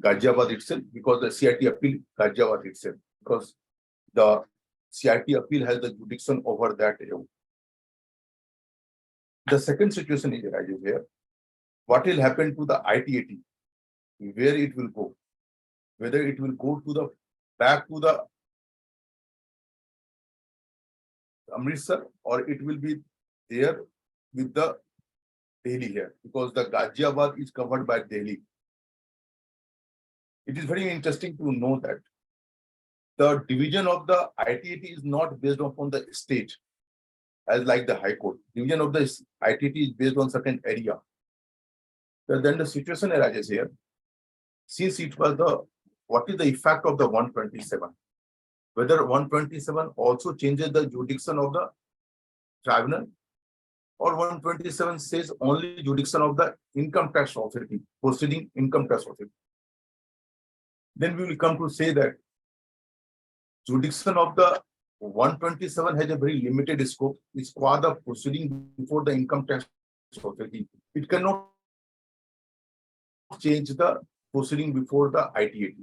S1: Ghaziabad itself, because the CIT appeal Ghaziabad itself, because the CIT appeal has the jurisdiction over that AO. The second situation is arises here. What will happen to the ITAT? Where it will go? Whether it will go to the back to the Amritsar, or it will be there with the Delhi here, because the Ghaziabad is covered by Delhi. It is very interesting to know that the division of the ITAT is not based upon the state, as like the High Court. Division of the ITAT is based on certain area. Then the situation arises here. Since it was what is the effect of the 127? Whether 127 also changes the jurisdiction of the tribunal, or 127 says only jurisdiction of the income tax authority, proceeding income tax authority. Then we will come to say that jurisdiction of the 127 has a very limited scope. It's qua the proceeding before the income tax authority. It cannot change the proceeding before the ITAT.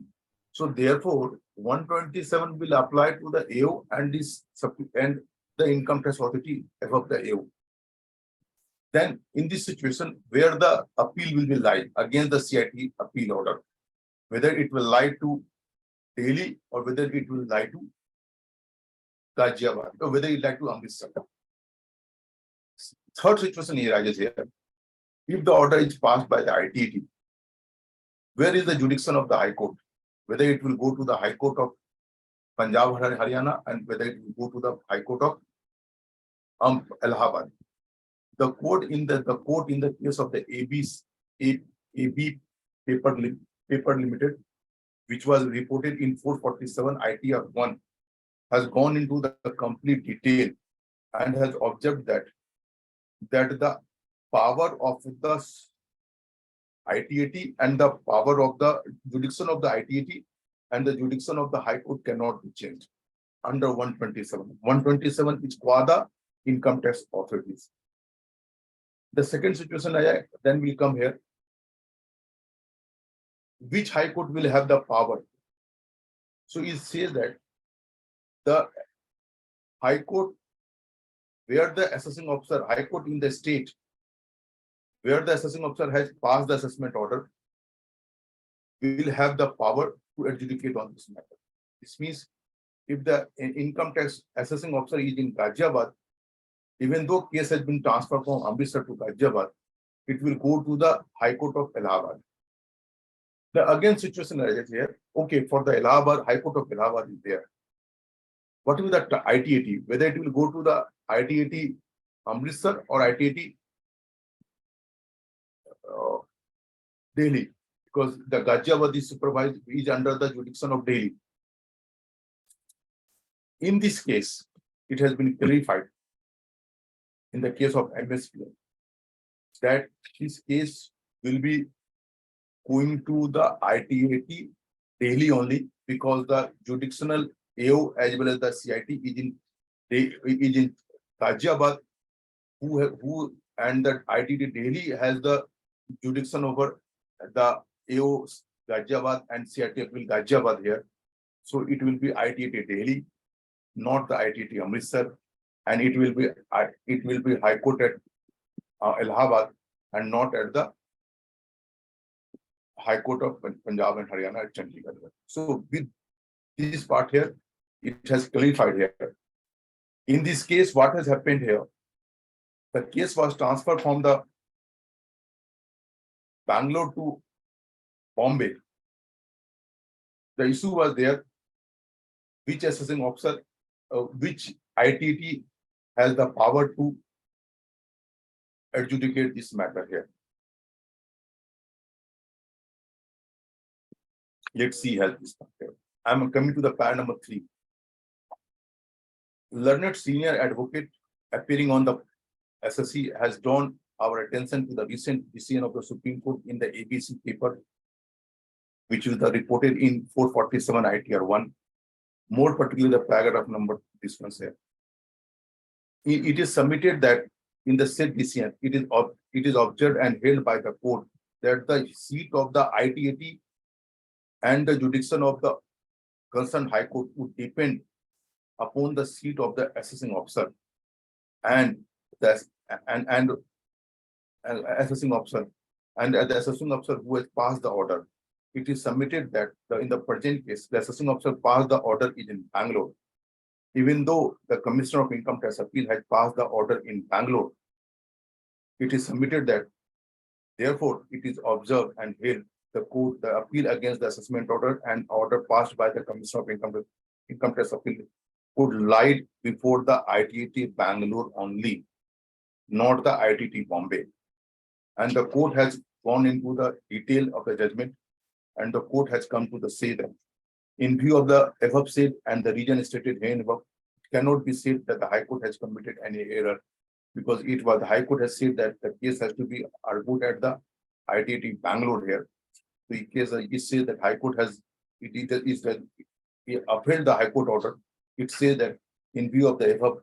S1: So therefore, 127 will apply to the AO and the income tax authority above the AO. Then in this situation, where the appeal will be lie against the CIT appeal order, whether it will lie to Delhi or whether it will lie to Ghaziabad or whether it lie to Amritsar. Third situation arises here. If the order is passed by the ITAT, where is the jurisdiction of the High Court? Whether it will go to the High Court of Punjab, Haryana, and whether it will go to the High Court of Allahabad. The court in the case of the AB paper limited, which was reported in 447 ITR 1, has gone into the complete detail and has observed that the power of the ITAT and the power of the jurisdiction of the ITAT and the jurisdiction of the High Court cannot be changed under 127. 127 is qua the income tax authorities. The second situation then will come here. Which High Court will have the power? So it says that the High Court, where the assessing officer, High Court in the state, where the assessing officer has passed the assessment order, will have the power to adjudicate on this matter. This means if the income tax assessing officer is in Ghaziabad, even though case has been transferred from Amritsar to Ghaziabad, it will go to the High Court of Allahabad. The again situation arises here. Okay, for the Allahabad, High Court of Allahabad is there. What will the ITAT? Whether it will go to the ITAT Amritsar or ITAT Delhi, because the Ghaziabad is under the jurisdiction of Delhi. In this case, it has been clarified in the case of MSP that this case will be going to the ITAT Delhi only, because the jurisdictional AO as well as the CIT is in Ghaziabad, and the ITAT Delhi has the jurisdiction over the AO Ghaziabad and CIT will Ghaziabad here. So it will be ITAT Delhi, not the ITAT Amritsar, and it will be High Court at Allahabad and not at the High Court of Punjab and Haryana at Chanchal. So with this part here, it has clarified here. In this case, what has happened here? The case was transferred from the Bangalore to Bombay. The issue was there, which assessing officer, which ITT has the power to adjudicate this matter here. Let's see how this matter. I'm coming to the para number 3. Learned senior advocate appearing on the SSC has drawn our attention to the recent decision of the Supreme Court in the ABC paper, which is reported in 447 ITR 1, more particularly the paragraph number, this one here. It is submitted that in the said decision, it is observed and held by the court that the seat of the ITAT and the jurisdiction of the concerned High Court would depend upon the seat of the assessing officer and the and assessing officer and the assessing officer who has passed the order. It is submitted that in the present case, the assessing officer passed the order is in Bangalore. Even though the Commissioner of Income Tax Appeal has passed the order in Bangalore, it is submitted that therefore it is observed and held the court the appeal against the assessment order and order passed by the Commissioner of Income Tax Appeal could lie before the ITT Bangalore only, not the ITT Bombay. And the court has gone into the detail of the judgment, and the court has come to the say that in view of the above said and the reason stated here above, it cannot be said that the High Court has committed any error, because it was the High Court has said that the case has to be argued at the ITT Bangalore here. The case it says that High Court has it upheld the High Court order. It says that in view of the above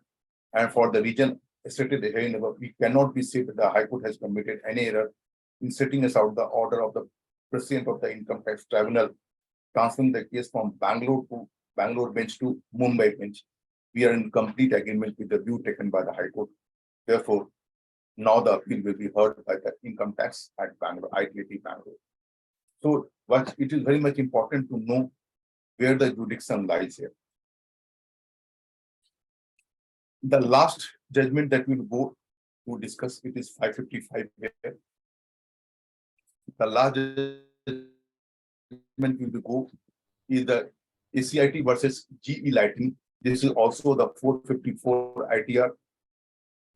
S1: and for the reason stated here above, it cannot be said that the High Court has committed any error in setting aside the order of the President of the Income Tax Tribunal, transferring the case from Bangalore bench to Mumbai bench. We are in complete agreement with the view taken by the High Court. Therefore, now the appeal will be heard by the income tax at Bangalore, ITT Bangalore. So, but it is very much important to know where the jurisdiction lies here. The last judgment that we will go to discuss, it is 555 here. The last judgment we will go is the ACIT versus GE Lighting. This is also the 454 ITR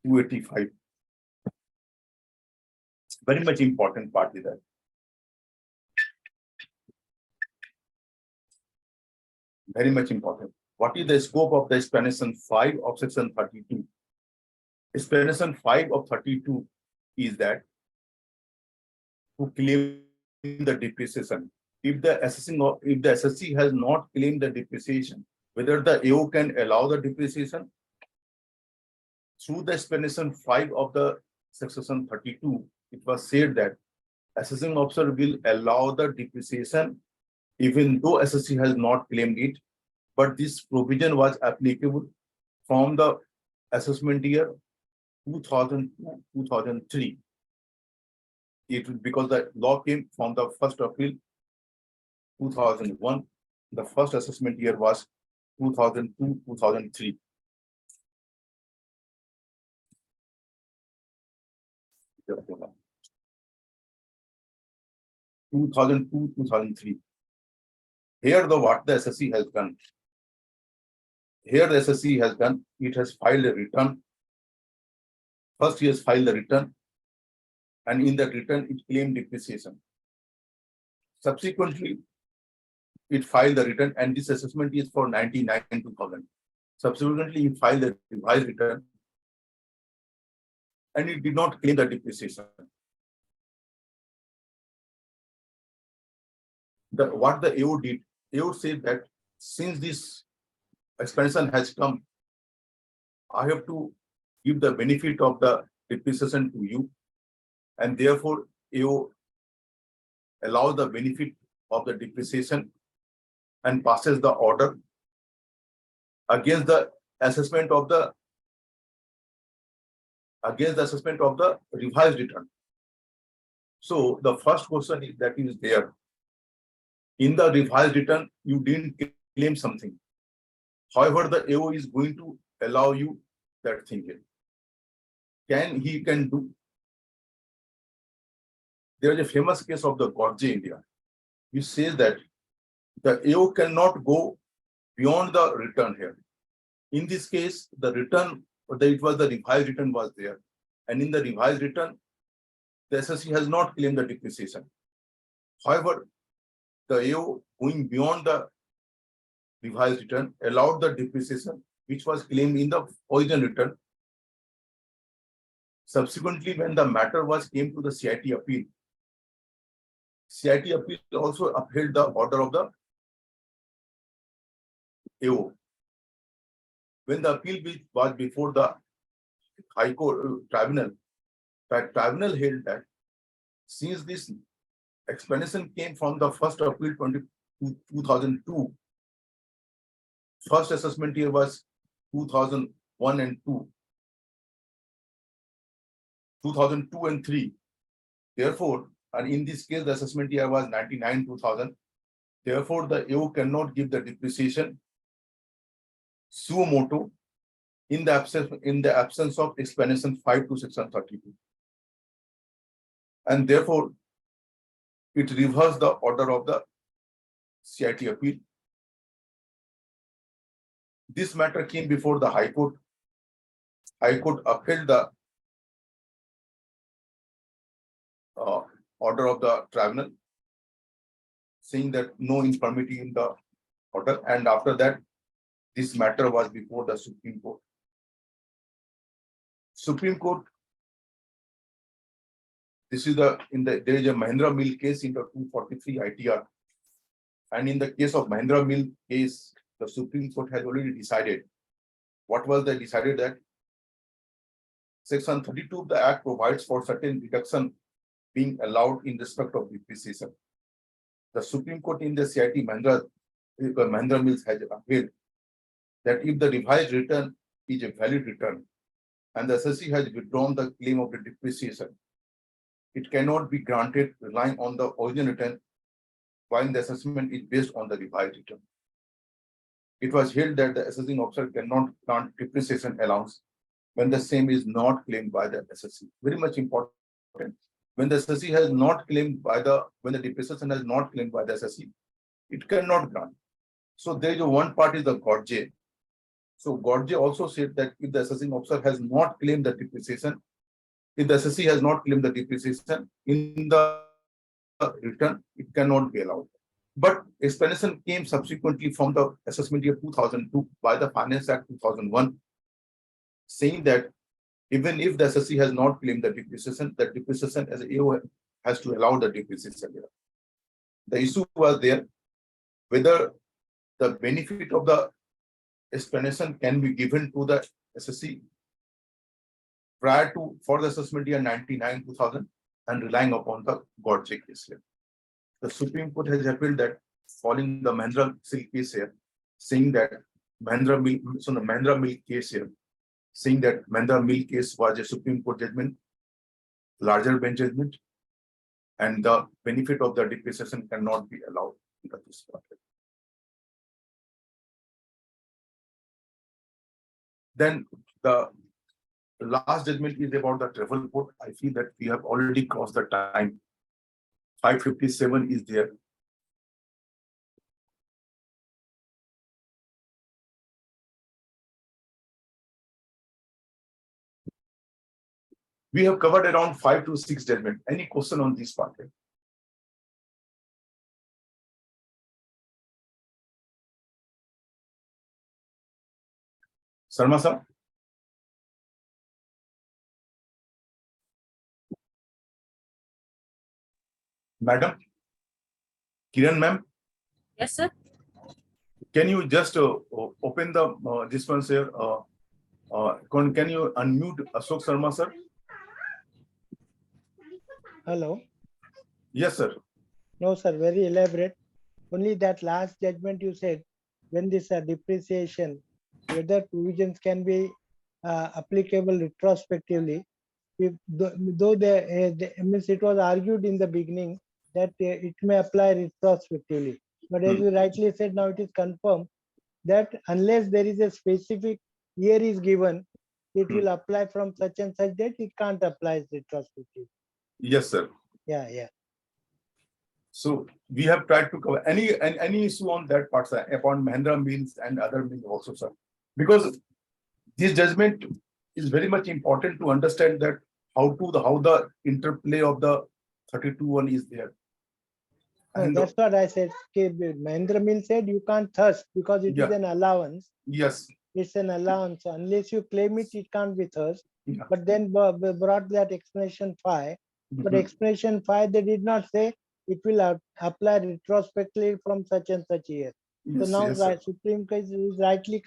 S1: 285. Very much important part is that. Very much important. What is the scope of the explanation 5 of section 32? Explanation 5 of 32 is that to claim the depreciation. If the assessee has not claimed the depreciation, whether the AO can allow the depreciation. Through the explanation 5 of the section 32, it was said that assessing officer will allow the depreciation even though assessee has not claimed it, but this provision was applicable from the assessment year 2002-2003. Because the law came from the 1st April 2001. The first assessment year was 2002-2003. (2002-2003). Here, what the SSC has done. Here, the SSC has done. It has filed a return. First, he has filed the return, and in that return, it claimed depreciation. Subsequently, it filed the return, and this assessment is for 99-2000. Subsequently, it filed the revised return, and it did not claim the depreciation. What the AO did, AO said that since this expansion has come, I have to give the benefit of the depreciation to you, and therefore AO allows the benefit of the depreciation and passes the order against the assessment of the revised return. So the first question is that is there. In the revised return, you didn't claim something. However, the AO is going to allow you that thing here. He can do. There is a famous case of the Gandhi India, which says that the AO cannot go beyond the return here. In this case, the return, it was the revised return was there. And in the revised return, the SSC has not claimed the depreciation. However, the AO going beyond the revised return allowed the depreciation which was claimed in the original return. Subsequently, when the matter came to the CIT appeal, CIT appeal also upheld the order of the AO. When the appeal was before the High Court tribunal, that tribunal held that since this explanation came from the 1st April 2002. First assessment year was 2001 and 2. 2002 and 3. Therefore, and in this case, the assessment year was 99-2000. Therefore, the AO cannot give the depreciation suo motu in the absence of explanation 5 to section 32. And therefore, it reversed the order of the CIT appeal. This matter came before the High Court. High Court upheld the order of the tribunal, saying that no infirmity in the order, and after that, this matter was before the Supreme Court. Supreme Court, this is there is a Mahindra Mill case in the 243 ITR, and in the case of Mahindra Mill case, the Supreme Court has already decided. What was they decided? That Section 32 of the Act provides for certain reduction being allowed in respect of depreciation. The Supreme Court in the CIT Mahindra Mills has appealed that if the revised return is a valid return and the assessee has withdrawn the claim of the depreciation, it cannot be granted relying on the original return while the assessment is based on the revised return. It was held that the assessing officer cannot grant depreciation allowance when the same is not claimed by the assessee. Very much important. When the assessee has not claimed by when the depreciation has not claimed by the assessee, it cannot grant. So there is one part is the Gordje. So Gordje also said that if the assessing officer has not claimed the depreciation, if the assessee has not claimed the depreciation in the return, it cannot be allowed. But explanation came subsequently from the assessment year 2002 by the Finance Act 2001, saying that even if the assessee has not claimed the depreciation as AO has to allow the depreciation. The issue was there whether the benefit of the explanation can be given to the assessee prior to for the assessment year 99-2000 and relying upon the Gordje case here. The Supreme Court has appealed that following the Mahindra case here, saying that the Mahindra Mill case here, saying that Mahindra Mill case was a Supreme Court judgment, larger bench judgment, and the benefit of the depreciation cannot be allowed in this matter. Then the last judgment is about the travel court. I feel that we have already crossed the time. 5:57 is there. We have covered around 5 to 6 judgments. Any question on this part? Sarma sir? Madam? Kiran ma'am?
S2: Yes, sir.
S1: Can you just open the this one here? Can you unmute Ashok Sharma sir?
S3: Hello.
S1: Yes, sir.
S3: No, sir, very elaborate. Only that last judgment you said, when this depreciation, whether provisions can be applicable retrospectively, though means it was argued in the beginning that it may apply retrospectively. But as you rightly said, now it is confirmed that unless there is a specific year is given, it will apply from such and such date, it can't apply retrospectively.
S1: Yes, sir.
S3: Yeah.
S1: So we have tried to cover any issue on that part, sir, upon Mahindra Mills and other mills also, sir. Because this judgment is very much important to understand that how the interplay of the 32(1) is there.
S3: And that's what I said. Mahindra Mill said you can't thirst because it is an allowance.
S1: Yes.
S3: It's an allowance. Unless you claim it, it can't be thirst.
S1: Yeah.
S3: But then brought that explanation 5. But explanation 5, they did not say it will apply retrospectively from such and such year.
S1: Yes,
S3: so now
S1: yes,
S3: Supreme Court is rightly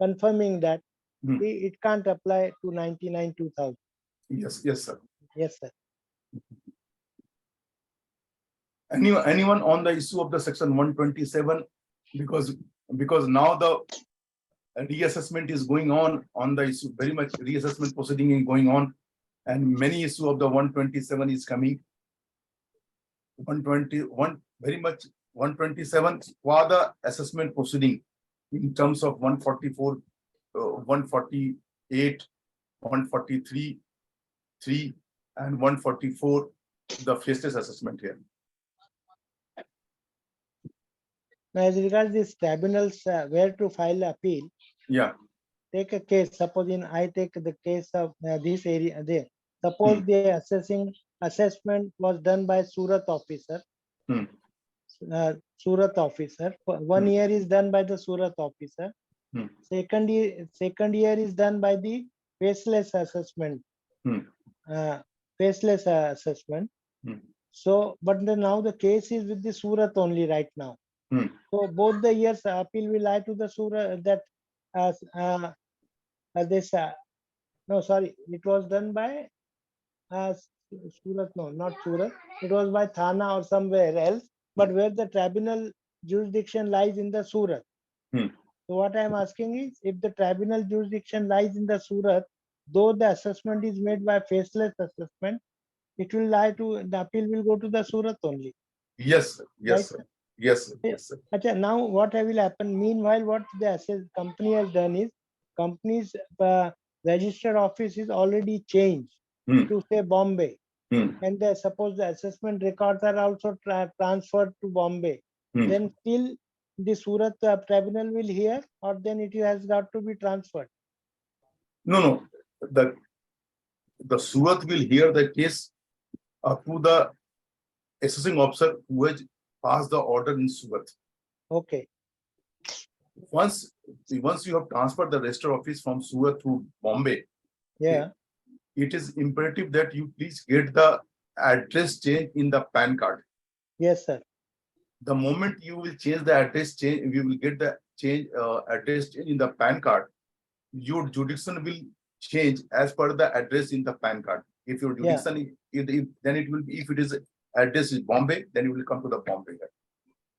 S3: confirming that it can't apply to 99-2000.
S1: Yes, sir.
S3: Yes, sir.
S1: Anyone on the issue of the section 127, because now the reassessment is going on the issue, very much reassessment proceeding is going on, and many issue of the 127 is coming. 121 very much 127 for the assessment proceeding in terms of 144, 148, 143, 3 and 144, the faceless assessment here.
S3: Now, as regards these tribunals, where to file appeal,
S1: Yeah.
S3: take a case. Suppose I take the case of this area there. Suppose the assessment was done by Surat officer. Surat officer. 1 year is done by the Surat officer. Second year is done by the faceless assessment. Faceless assessment. So, but now the case is with the Surat only right now. So both the years appeal will lie to the Surat that no, sorry, it was done by Surat, no, not Surat. It was by Thana or somewhere else, but where the tribunal jurisdiction lies in the Surat. So what I am asking is, if the tribunal jurisdiction lies in the Surat, though the assessment is made by faceless assessment, it will lie to, the appeal will go to the Surat only.
S1: Yes, sir. Yes,
S3: Right?
S1: sir. Yes, sir. Yes, sir.
S3: Achha, now what will happen? Meanwhile, what the company has done is, company's registered office is already changed to say Bombay. And suppose the assessment records are also transferred to Bombay. Then still the Surat tribunal will hear, or then it has got to be transferred.
S1: No. The Surat will hear the case to the assessing officer who has passed the order in Surat.
S3: Okay.
S1: Once you have transferred the register office from Surat to Bombay,
S3: yeah,
S1: it is imperative that you please get the address change in the PAN card.
S3: Yes, sir.
S1: The moment you will change the address change, you will get the change address change in the PAN card. Your jurisdiction will change as per the address in the PAN card. If your jurisdiction, then it will be, if it is address is Bombay, then you will come to the Bombay.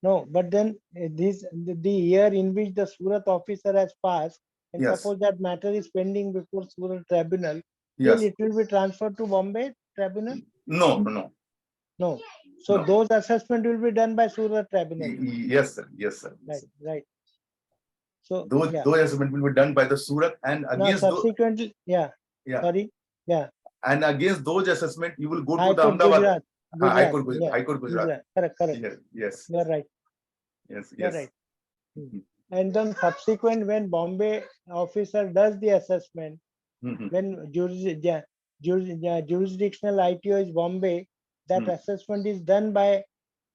S3: No, but then the year in which the Surat officer has passed, and suppose that matter is pending before Surat tribunal, still it will be transferred to Bombay tribunal?
S1: No.
S3: So those assessment will be done by Surat tribunal.
S1: Yes, sir. Yes, sir.
S3: Right. So
S1: those assessment will be done by the Surat, and against
S3: subsequently,
S1: and against those assessment, you will go to
S3: High
S1: the
S3: Court,
S1: Ahmedabad
S3: Gujarat.
S1: High Court Gujarat.
S3: Correct.
S1: Yes.
S3: You're right.
S1: Yes.
S3: You're right. And then subsequent, when Bombay officer does the assessment, when jurisdictional ITO is Bombay, that assessment is done by.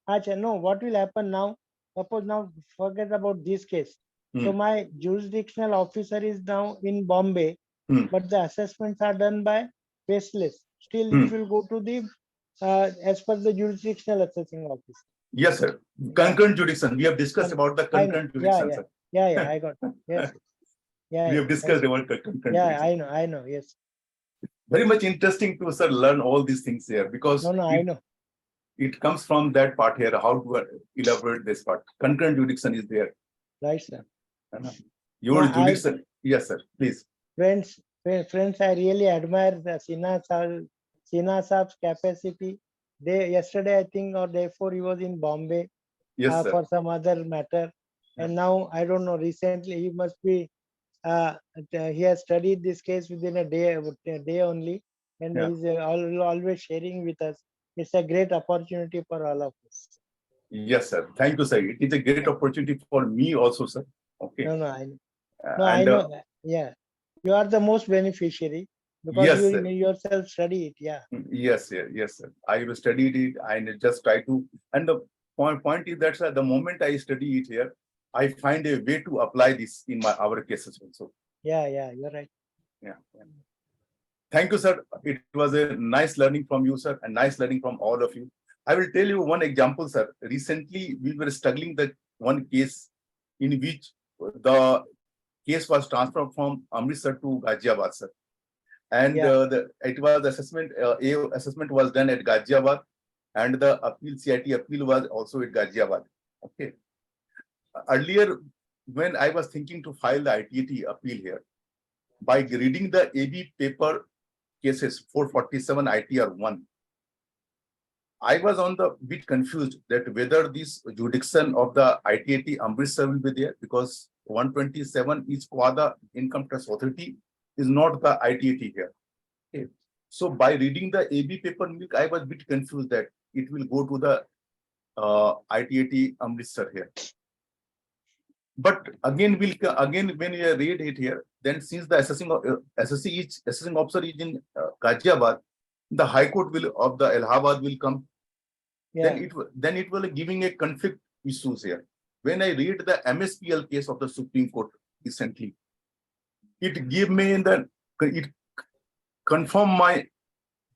S3: No, what will happen now? Suppose now, forget about this case. So my jurisdictional officer is now in Bombay, but the assessments are done by faceless. Still, it will go to the as per the jurisdictional assessing office.
S1: Yes, sir. Concurrent jurisdiction. We have discussed about the concurrent jurisdiction, sir.
S3: Yeah, I got it. Yes. Yeah,
S1: we have discussed about concurrent jurisdiction.
S3: I know. Yes.
S1: Very much interesting to, sir, learn all these things here, because
S3: I know.
S1: It comes from that part here, how to elaborate this part. Concurrent jurisdiction is there.
S3: Right, sir.
S1: Your jurisdiction. Yes, sir. Please.
S3: Friends, I really admire the Sinha Saab's capacity. Yesterday, I think, or day before, he was in Bombay for some other matter. And now, I don't know, recently, he must be, he has studied this case within a day only. And he's always sharing with us. It's a great opportunity for all of us.
S1: Yes, sir. Thank you, sir. It is a great opportunity for me also, sir. Okay.
S3: No, I know. I know. You are the most beneficiary because you yourself study it.
S1: Yes, sir. I have studied it and just try to. And the point is that, sir, the moment I study it here, I find a way to apply this in our cases also.
S3: Yeah, you're right.
S1: Yeah. Thank you, sir. It was a nice learning from you, sir, and nice learning from all of you. I will tell you one example, sir. Recently, we were studying the one case in which the case was transferred from Amritsar to Ghaziabad, sir. And it was assessment. Assessment was done at Ghaziabad, and the appeal, CIT appeal was also at Ghaziabad. Okay. Earlier, when I was thinking to file the ITAT appeal here, by reading the AB paper cases 447 ITR 1, I was on the bit confused that whether this jurisdiction of the ITAT Amritsar will be there, because 127 is Quada Income Tax Authority, is not the ITAT here. Okay. So by reading the AB paper milk, I was a bit confused that it will go to the ITAT Amritsar here. But again, when you read it here, then since the assessing officer is in Ghaziabad, the High Court will of the Allahabad will come.
S3: Yeah.
S1: Then it will giving a conflict issues here. When I read the MSPL case of the Supreme Court recently, it gave me it confirmed my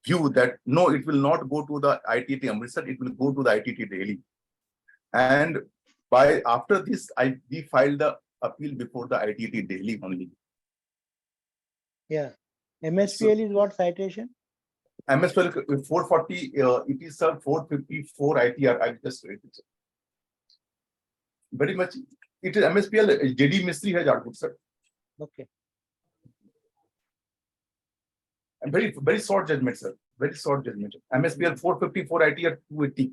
S1: view that no, it will not go to the ITT Amritsar, it will go to the ITT Delhi. And after this, we filed the appeal before the ITT Delhi only.
S3: Yeah. MSPL is what citation?
S1: MSPL 440, it is 454 ITR. I just read it. Very much. It is MSPL. JD Mistry has argued, sir.
S3: Okay.
S1: And very short judgment, sir. Very short judgment. MSPL 454 ITR 280.